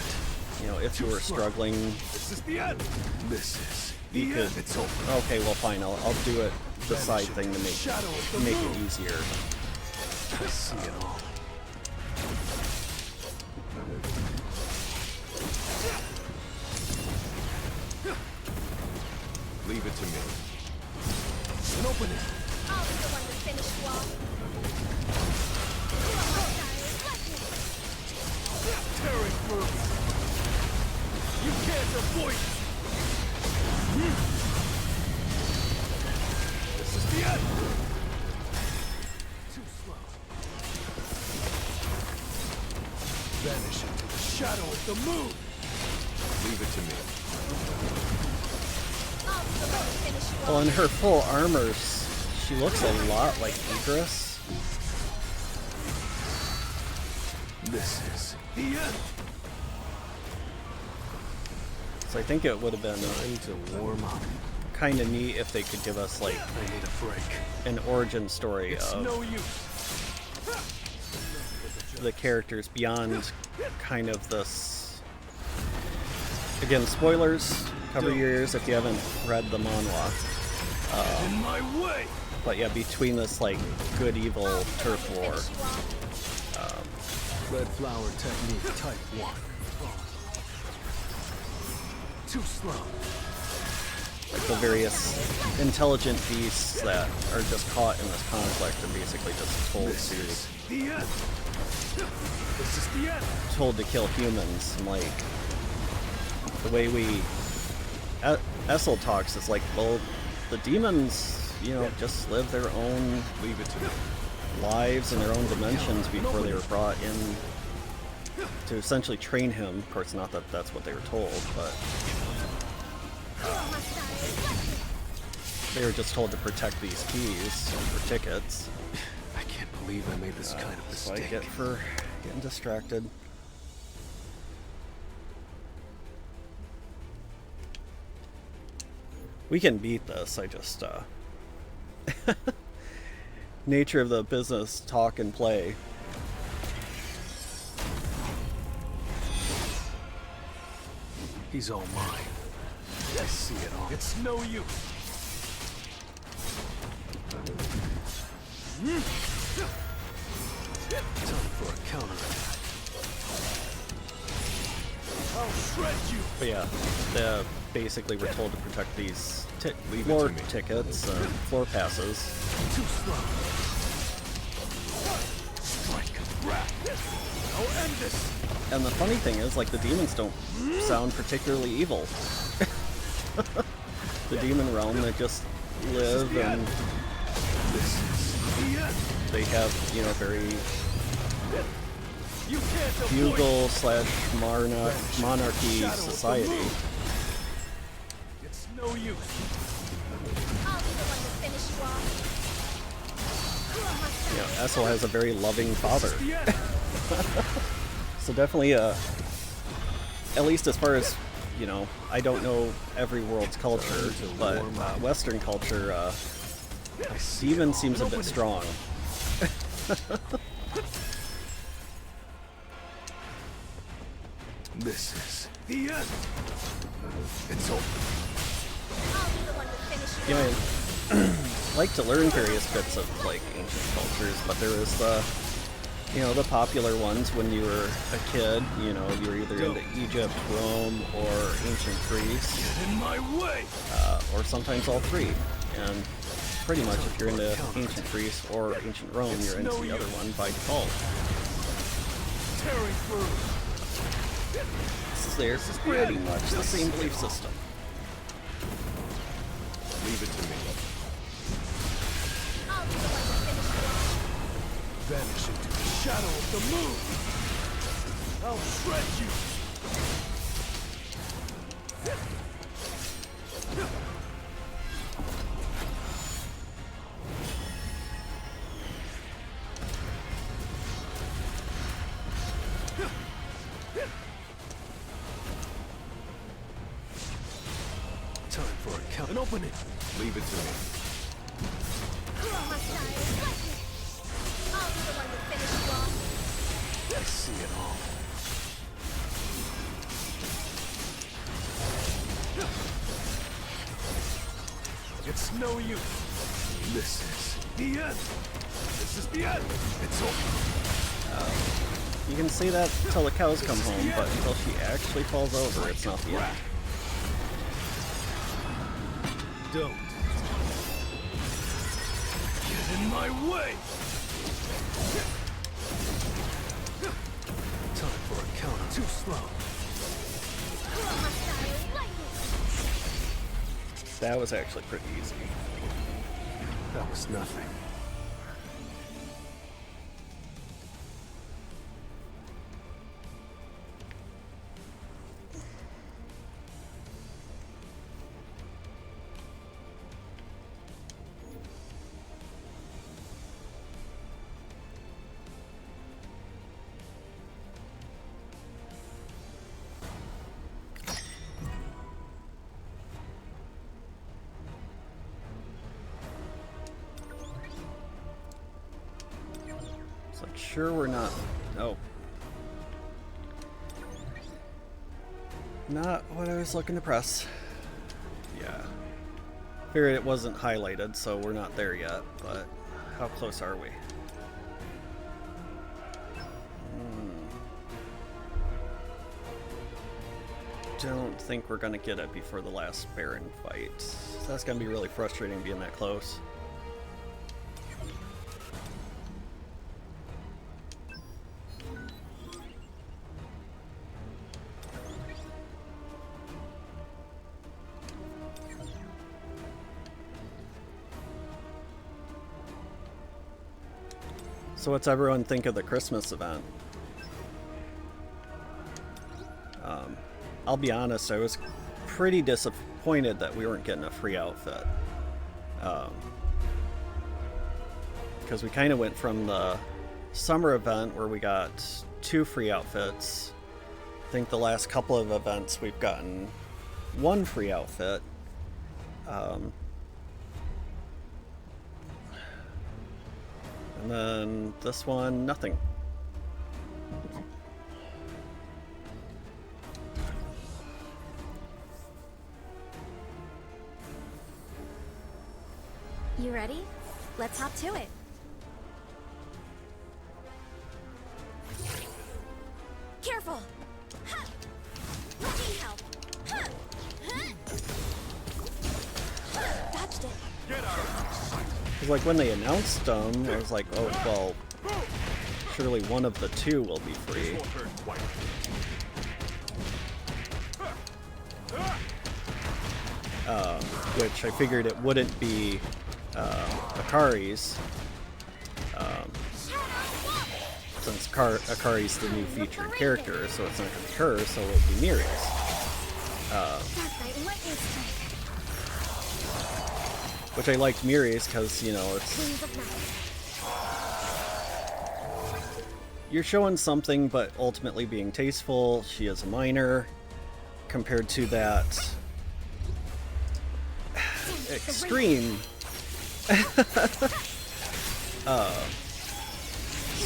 you know, if you were struggling, This is the end! This is you could... It's over. Okay, well fine, I'll do it the side thing to make it easier. I see it all. Leave it to me. And open it. I'll be the one to finish you off. Tearing through. You can't avoid it. This is the end. Too slow. Vanish into the shadow of the moon. Leave it to me. I'll be the one to finish you off. Well, in her full armor, she looks a lot like Egress. This is the end. So I think it would have been Time to warm up. kind of neat if they could give us, like, I need a break. an origin story It's of no use. the characters beyond kind of this. Again, spoilers, cover your ears if you haven't read the manhwa. In my way. But yeah, between this, like, good-evil turf war. Red flower technique type 1. Too slow. Like the various intelligent beasts that are just caught in this conflict are basically just told This to is the end. This is the end. told to kill humans. And, like, the way Essel talks is like, well, the demons, you know, just live their own Leave it to me. lives in their own dimensions before they were brought in to essentially train him. Of course, not that that's what they were told, but they were just told to protect these keys or tickets. I can't believe I made this kind of That's what I mistake. get for getting distracted. We can beat this, I just, nature of the business, talk and play. He's all mine. I see it all. It's no use. Time for a counterattack. I'll shred you. But yeah, basically we're told to protect these Leave it floor to me. tickets, floor passes. Too slow. Strike. Wrap. I'll end this. And the funny thing is, like, the demons don't sound particularly evil. The demon realm, they just live and This is the end. they have, you know, very You can't avoid feudal/monarchy society. It's no use. I'll be the one to finish you off. You know, Essel has a very loving father. The end. So definitely, at least as far as, you know, I don't know every world's culture, but Western culture, I see it demon all. seems a bit strong. This is the end. It's over. I'll be the one to finish you You know, off. I like to learn various bits of, like, ancient cultures, but there was the, you know, the popular ones when you were a kid. You know, you were either into Egypt, Rome, or ancient Greece, Get in my way. or sometimes all three. And pretty much if you're into ancient Greece or ancient Rome, you're into the other one by default. Tearing through. Theirs is pretty much the same belief system. Leave it to me. I'll be the one to finish you off. Vanish into the shadow of the moon. I'll shred you. Time for a count. An opening. Leave it to me. I'll be the one to finish you off. I see it all. It's no use. This is the end. This is the end. It's over. You can say that until the cows come home, but until she actually falls over, it's not the end. Don't. Get in my way. Time for a counter. Too slow. That was actually pretty easy. That was nothing. It's like, sure we're not... Oh. Not what I was looking to press. Yeah. Figured it wasn't highlighted, so we're not there yet, but how close are we? Don't think we're gonna get it before the last Baran fight. So that's gonna be really frustrating being that close. So what's everyone think of the Christmas event? I'll be honest, I was pretty disappointed that we weren't getting a free outfit. Because we kind of went from the summer event where we got 2 free outfits. I think the last couple of events we've gotten 1 free outfit. And then this one, nothing. You ready? Let's hop to it. Careful! Ha! Let me help! Ha! Ha! Dodged it. Because like when they announced them, I was like, oh well, surely one of the 2 will be free. Which I figured it wouldn't be Akari's, since Akari's the new featured character, so it's not going to be her, so it'll be Miri's. Which I liked Miri's because, you know, it's... You're showing something, but ultimately being tasteful. She is a minor, compared to that extreme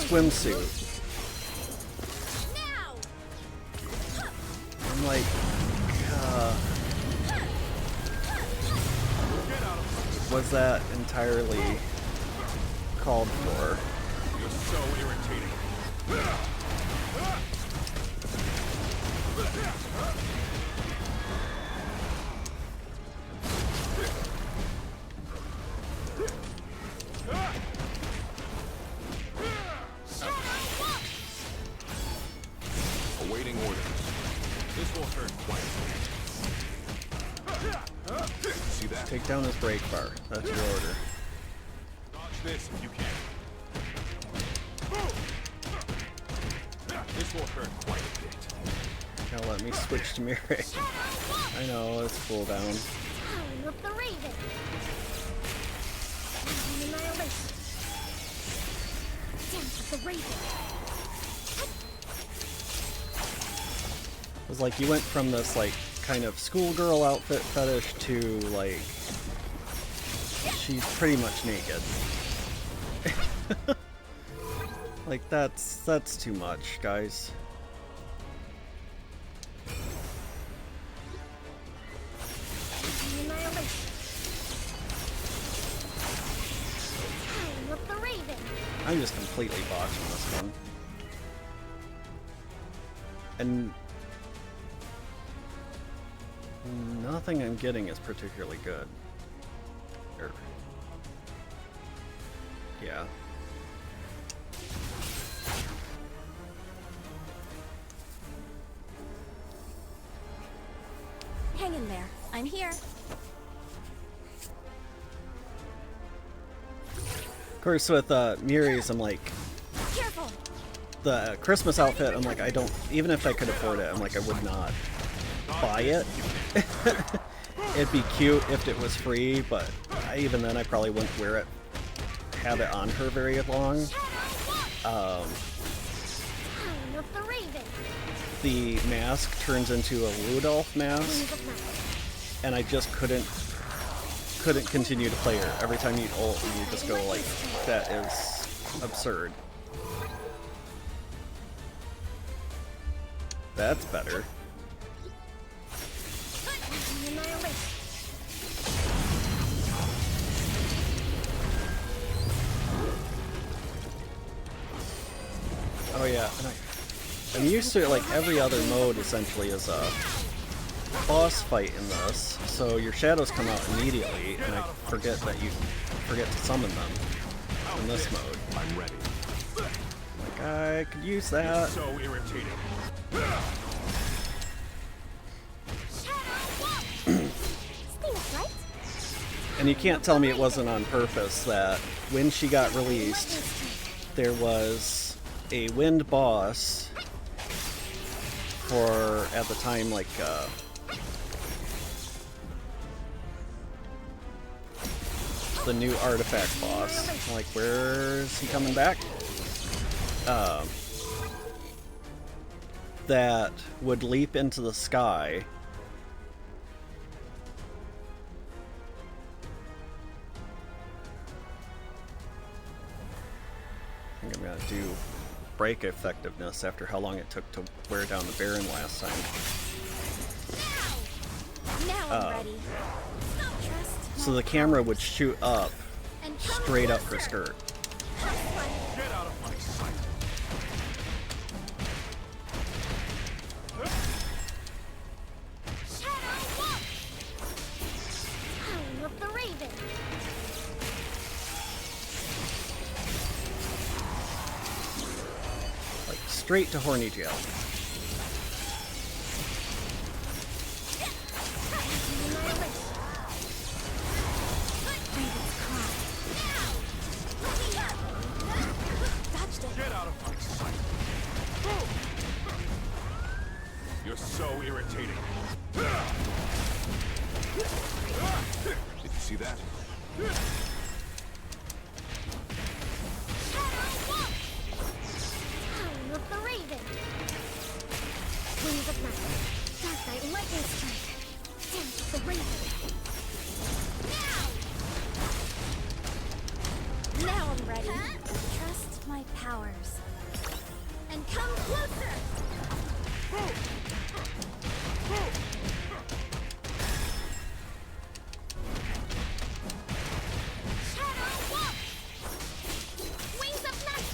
swimsuit. I'm like, was that entirely called for? You're so irritating. Awaiting orders. This will hurt quite a bit. See that? Take down his brake bar. That's your order. Dodge this if you can. This will hurt quite a bit. Now let me switch to Miri. I know, it's cooldown. Time of the Raven. Annihilation. Dance of the Raven. It was like you went from this like kind of schoolgirl outfit fetish to like she's pretty much naked. Like that's too much, guys. Annihilation. Time of the Raven. I'm just completely botching this one. And nothing I'm getting is particularly good. Yeah. Hang in there. I'm here. Of course, with Miri's, I'm like, Careful. the Christmas outfit, I'm like, I don't, even if I could afford it, I'm like, I would not buy it. It'd be cute if it was free, but even then I probably wouldn't wear it, have it on her very long. Time of the Raven. The mask turns into a Rudolph mask, Wings of night. and I just couldn't continue to play her. Every time you ult, and you just go like, that is absurd. That's better. Annihilation. Oh yeah, and I'm used to it, like every other mode essentially is a boss fight in this, so your shadows come out immediately, and I forget that you forget to summon them in this mode. I'm ready. Like, I could use that. So irritating. Stings, right? And you can't tell me it wasn't on purpose that when she got released, there was a wind boss for, at the time, like, the new artifact boss. Like, where's he coming back? That would leap into the sky. I think I'm gonna do break effectiveness after how long it took to wear down the Baran last time. Now I'm ready. Trust So the camera would shoot up and come straight up her closer. skirt. Get out of my sight. Shadow Walk! Howling of the Raven. Like, straight to horny jail. Dodged it. Get out of my sight. You're so irritating. Did you see that? Shadow Walk! Howling of the Raven. Wings of Night. Dark Knight Lightning Strike. Dance of the Raven. Now I'm ready. Trust my powers. And come closer! Shadow Walk! Wings of Night!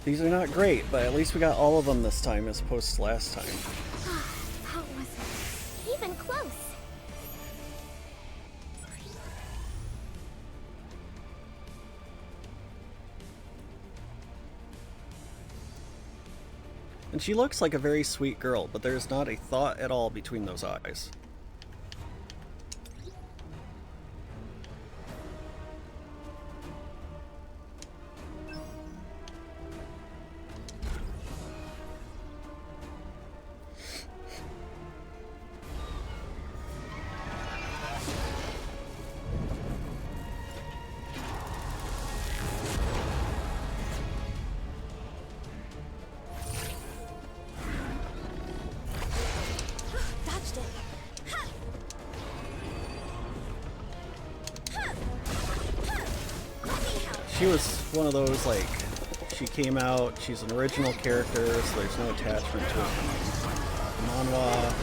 These are not great, but at least we got all of them this time as opposed to last time. How was it? Even close. And she looks like a very sweet girl, but there's not a thought at all between those eyes. Dodged it. Ha! Ha! Ha! Let me help. She was one of those, like, she came out, she's an original character, so there's no attachment to it from manhwa.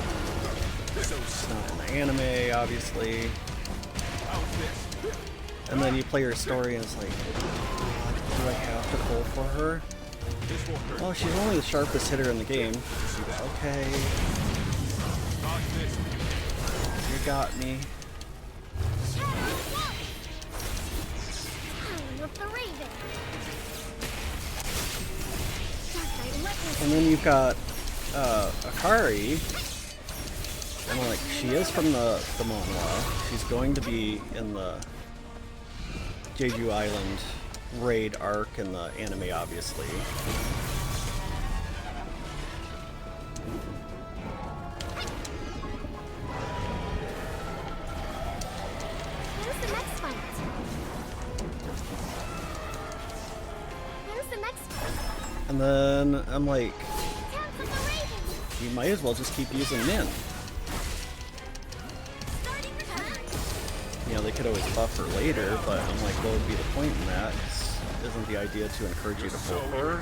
It's not in the anime, obviously. And then you play her story and it's like, do I have to pull for her? Oh, she's only the sharpest hitter in the game. Okay. You got me. Howling of the Raven. Dark Knight Lightning. And then you've got Akari. And like, she is from the manhwa. She's going to be in the Jeju Island raid arc in the anime, obviously. Where's the next fight? Where's the next fight? And then I'm like, Dance of the Raven. you might as well just keep using Min. Starting return. You know, they could always buff her later, but I'm like, what would be the point in that? Isn't the idea to encourage you to pull her?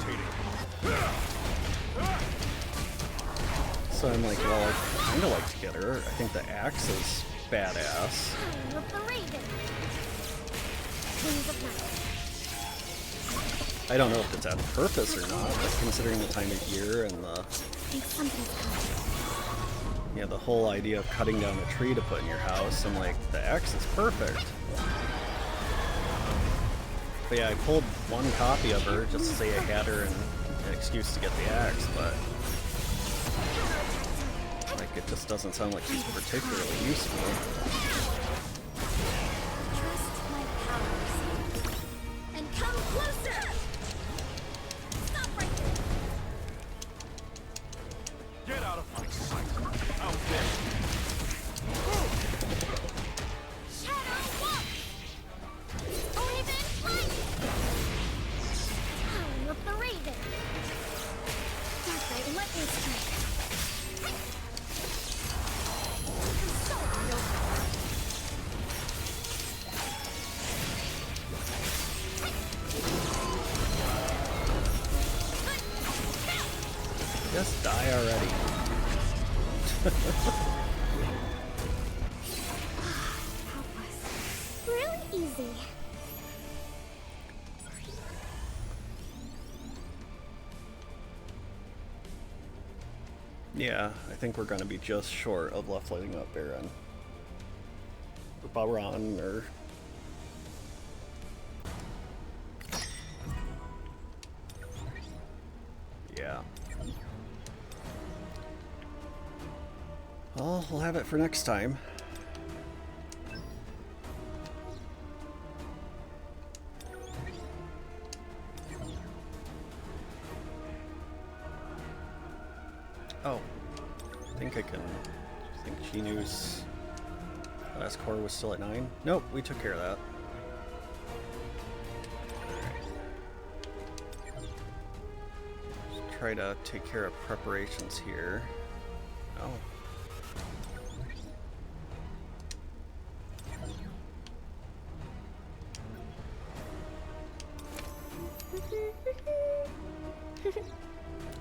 So I'm like, well, I'd kind of like to get her. I think the axe is badass. Howling of the Raven. Wings of Night. I don't know if it's on purpose or not, but considering the time of year and the, Think something's coming. you know, the whole idea of cutting down a tree to put in your house, I'm like, the axe is perfect. But yeah, I pulled one copy of her just to say I had her and an excuse to get the axe, but attack. It just doesn't sound like he's particularly useful. Trust my powers. And come closer! Stop right there! Get out of my sight! Out there! Shadow walk! Raven flight! Howling of the Raven! Dark Knight lightning strike! Consult your power! Just die already. That was really easy. Yeah, I think we're going to be just short of leveling up Baran. Or Baran, or... Yeah. Well, we'll have it for next time. Oh, I think I can. I think Shinu's last core was still at 9. Nope, we took care of that. Let's try to take care of preparations here. Oh.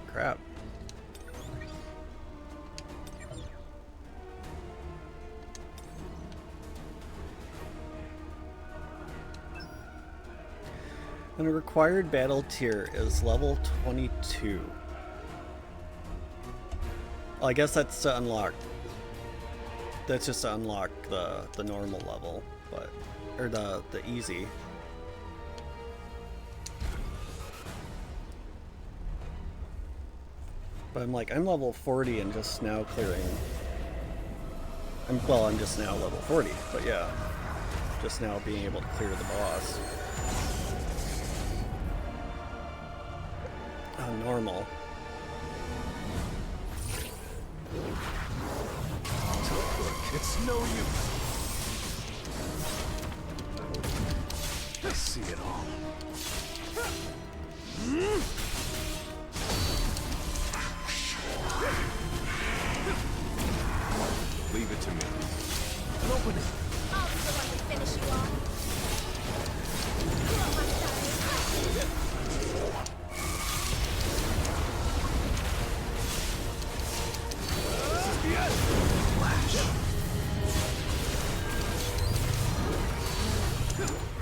Crap. And a required battle tier is level 22. Well, I guess that's to unlock. That's just to unlock the normal level, but or the easy. But I'm level 40 and just now clearing. I'm just now level 40, but yeah, just now being able to clear the boss. Normal. It's no use. I see it all. Leave it to me. Open it. I'll be the one to finish you off. You are my side.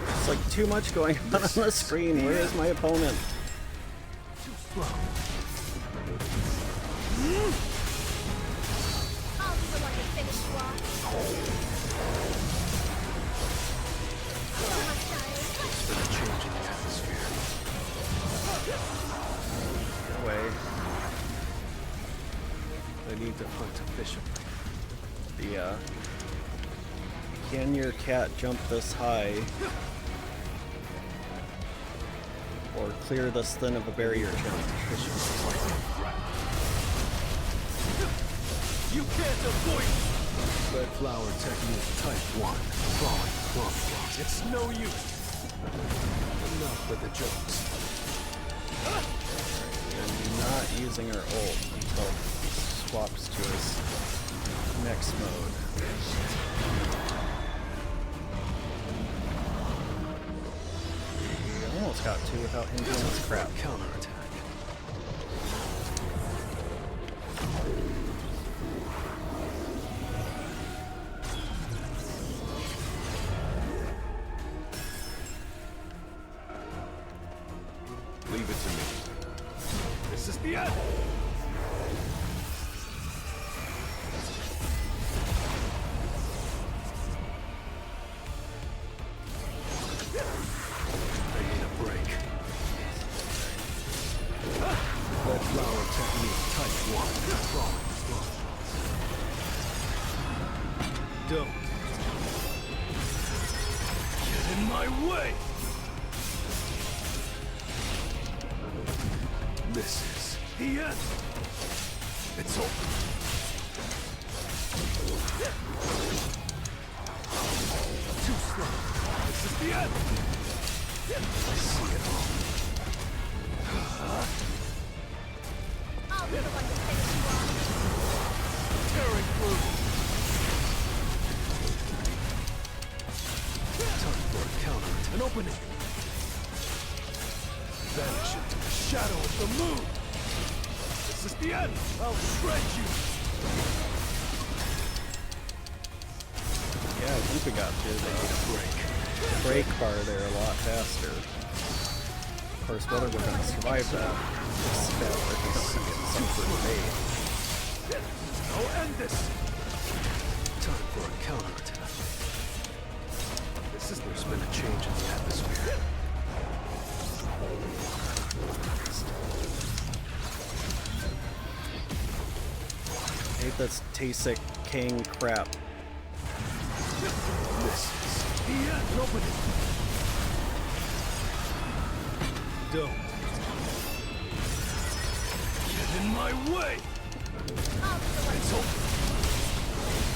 It's like too much going on the screen. Where is my opponent? Too slow. I'll be the one to finish you off. You are my side. It's been a change in the atmosphere. Get away. I need to hunt efficiently. Can your cat jump this high? Or clear this thin of a barrier challenge? You can't avoid it! Red flower technique type 1. Falling plumb. It's no use. Enough with the jokes. And not using our ult until he swaps to his next mode. We almost got to without him doing this crap. Counterattack. Leave it to me. This is the end! I need a break. Don't. Get in my way! This is the end. It's over. Too slow. This is the end. I see it all. I'll be the one to finish you off. Tearing through. Time for a counter. An opening. Vanish into the shadow of the moon. This is the end. I'll shred you. Yeah, I think we got through the break bar there a lot faster. Of course, whether we're going to survive that is about some sort of aid. I'll end this. Time for a counterattack. There's been a change in the atmosphere. Hate this Tasik King crap. This is the end. Open it. Don't. Get in my way. It's over.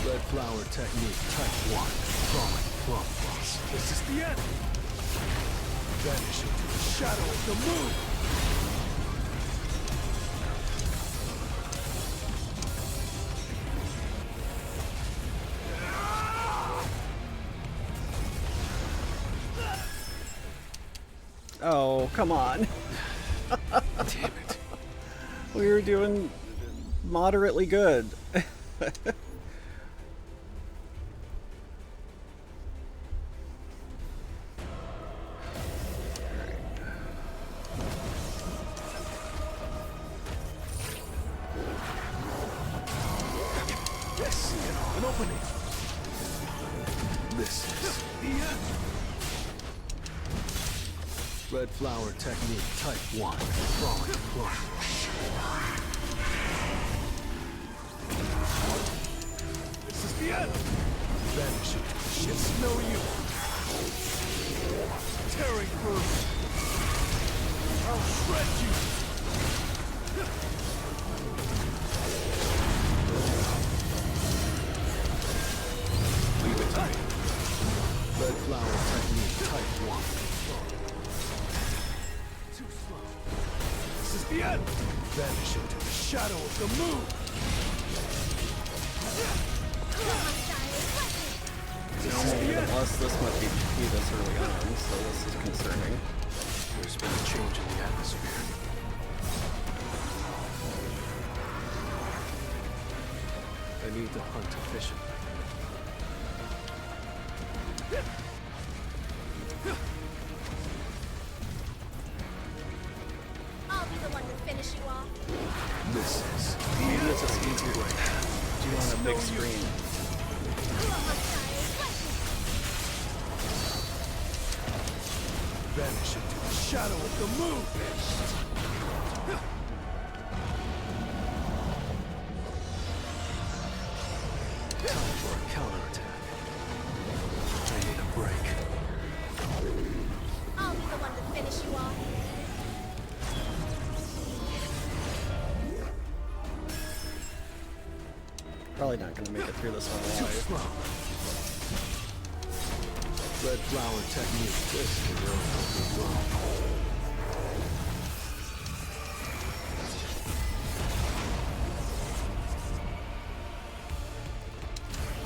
Red flower technique, type 1. Falling plum boss. This is the end. Vanish into the shadow of the moon. Oh, come on. Damn it. We were doing moderately good. Yes, an opening. This is the end. Red flower technique, type 1. Falling plum. This is the end. Vanishing. Shit's no use. Tearing through. I'll shred you. Leave it tight. Red flower technique, type 1. Too slow. This is the end. Vanish into the shadow of the moon. Unless this much HP this early on, so this is concerning. There's been a change in the atmosphere. I need to hunt efficiently. I'll be the one to finish you off. This is Maybe it's just easier to do on a big screen. vanish into the shadow of the moon. Time for a counterattack. I need a break. I'll be the one to finish you off. Probably not going to make it through this one Too alive. slow. Red flower technique. This can really help me wrong.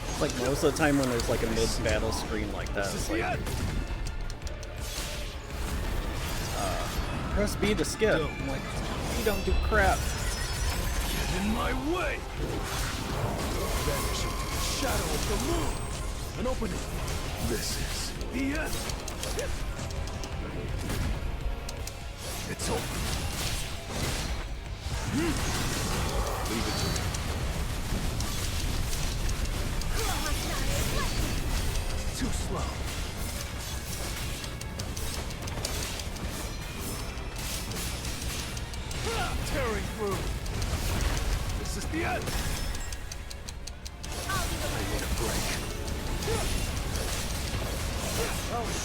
It's like most of the time when there's like a mid-battle screen like that, This is it's the like, end. press B to skip. Don't. I'm like, you don't do crap. Get in my way. Vanish into the shadow of the moon. An opening. This is the end. It's over. Leave it to me. Too slow. Tearing through. This is the end. I need a break.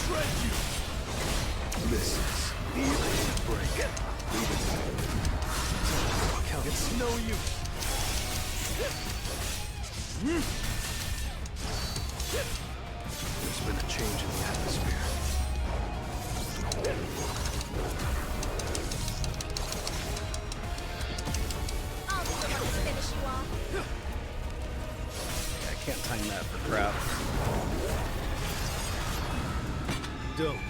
shred you. Misses. Even break. Leave it. Count. It's no use. There's been a change in the atmosphere. I'll be the one to finish you off. I can't time that for crap. Don't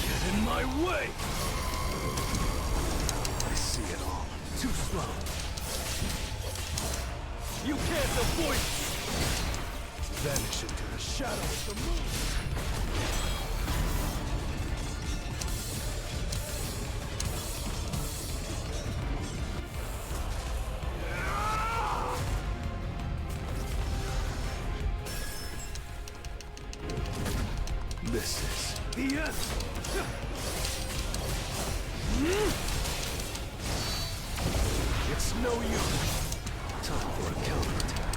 get in my way! I see it all. Too slow. You can't avoid it! Vanish into the shadow of the moon! This is the end! It's no use. Time for a counterattack.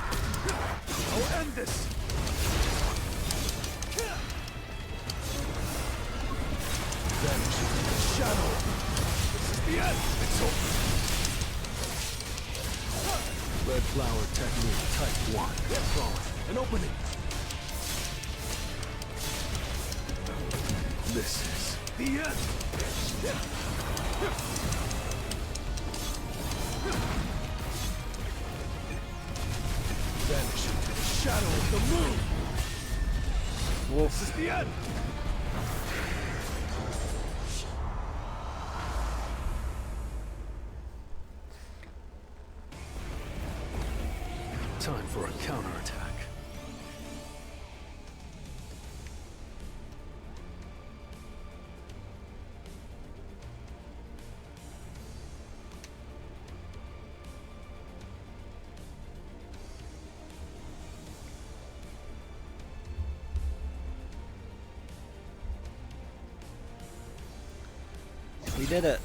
I'll end this! Vanish into the shadow! This is the end! It's over! Red flower technique type 1. Falling. An opening. This is the end! Vanish into the shadow of the moon! This is the end! Time for a counterattack. We did it.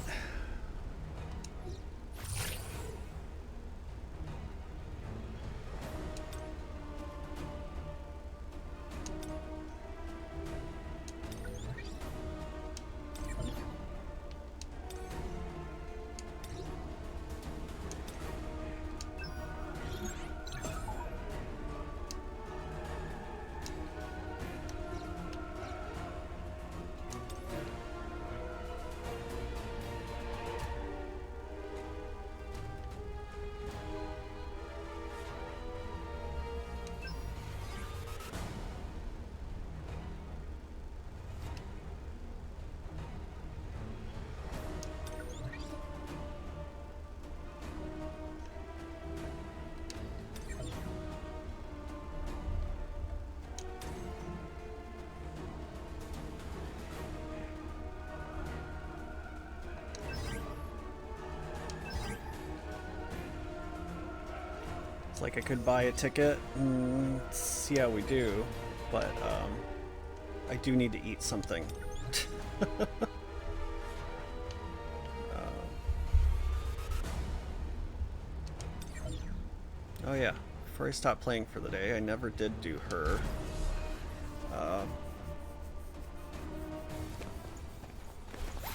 It's like I could buy a ticket and see how we do, but I do need to eat something. Oh yeah, before I stop playing for the day, I never did do her.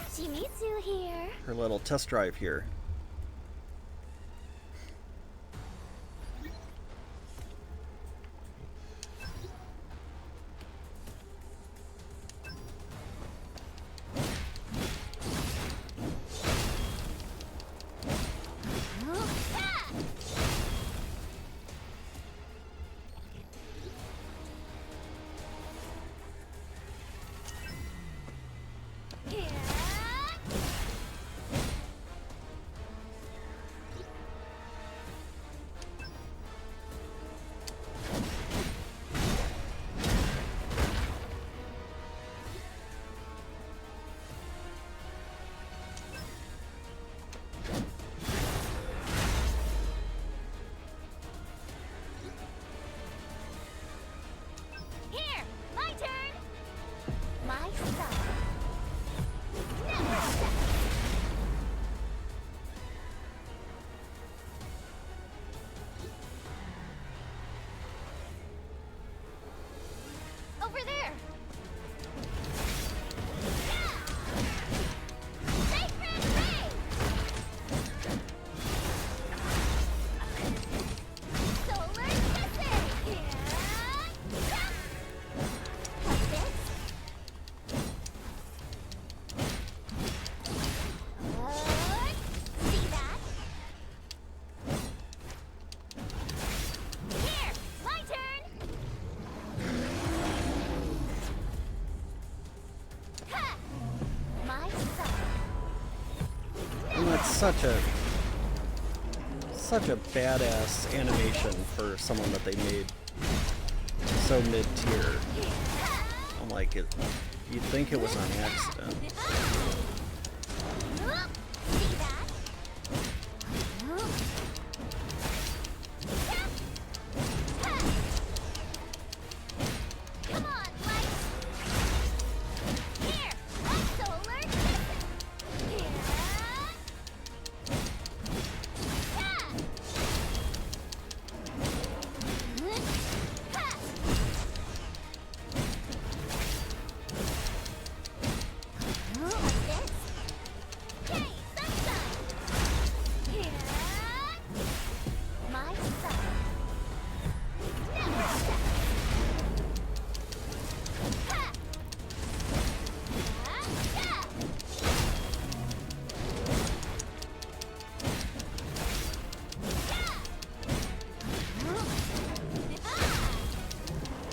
Shimizu here. Her little test drive here. over there. And that's such a badass animation for someone that they made so mid-tier. I'm like, you'd think it was on accident.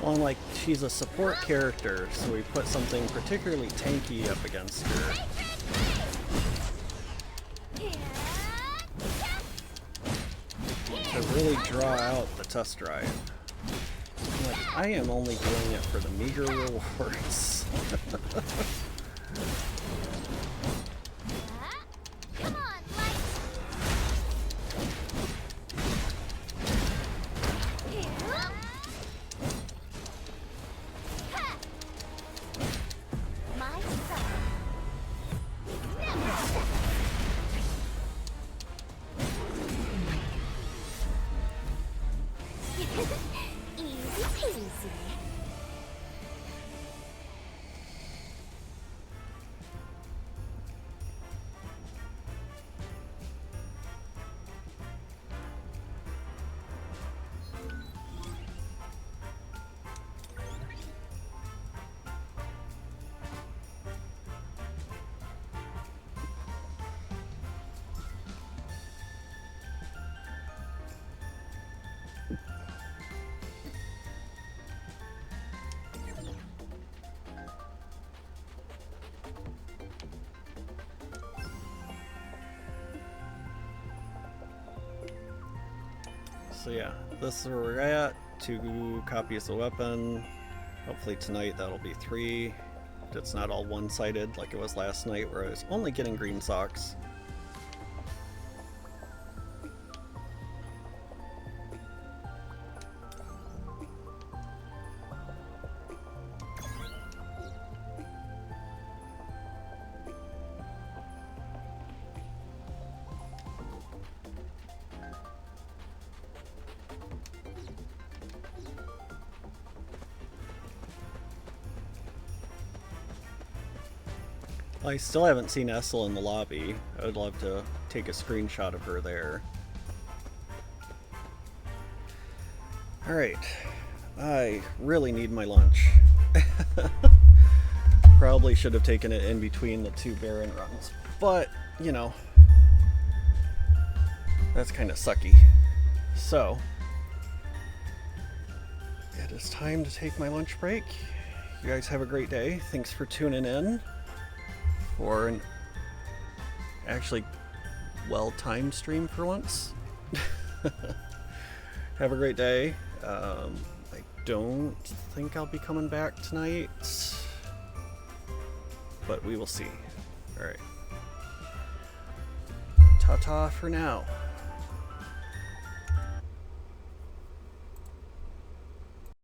Well, I'm like, she's a support character, so we put something particularly tanky up against her. To really draw out the test drive. I'm like, I am only doing it for the meager rewards. Easy peasy. So yeah, this is where we're at. 2 copies of the weapon. Hopefully tonight that'll be 3. It's not all one-sided like it was last night where I was only getting green socks. I still haven't seen Essel in the lobby. I would love to take a screenshot of her there. Alright, I really need my lunch. Probably should have taken it in between the 2 Baran runs, but, you know, that's kind of sucky. So, it is time to take my lunch break. You guys have a great day. Thanks for tuning in for an actually well-timed stream for once. Have a great day. I don't think I'll be coming back tonight, but we will see. Alright. Ta-ta for now.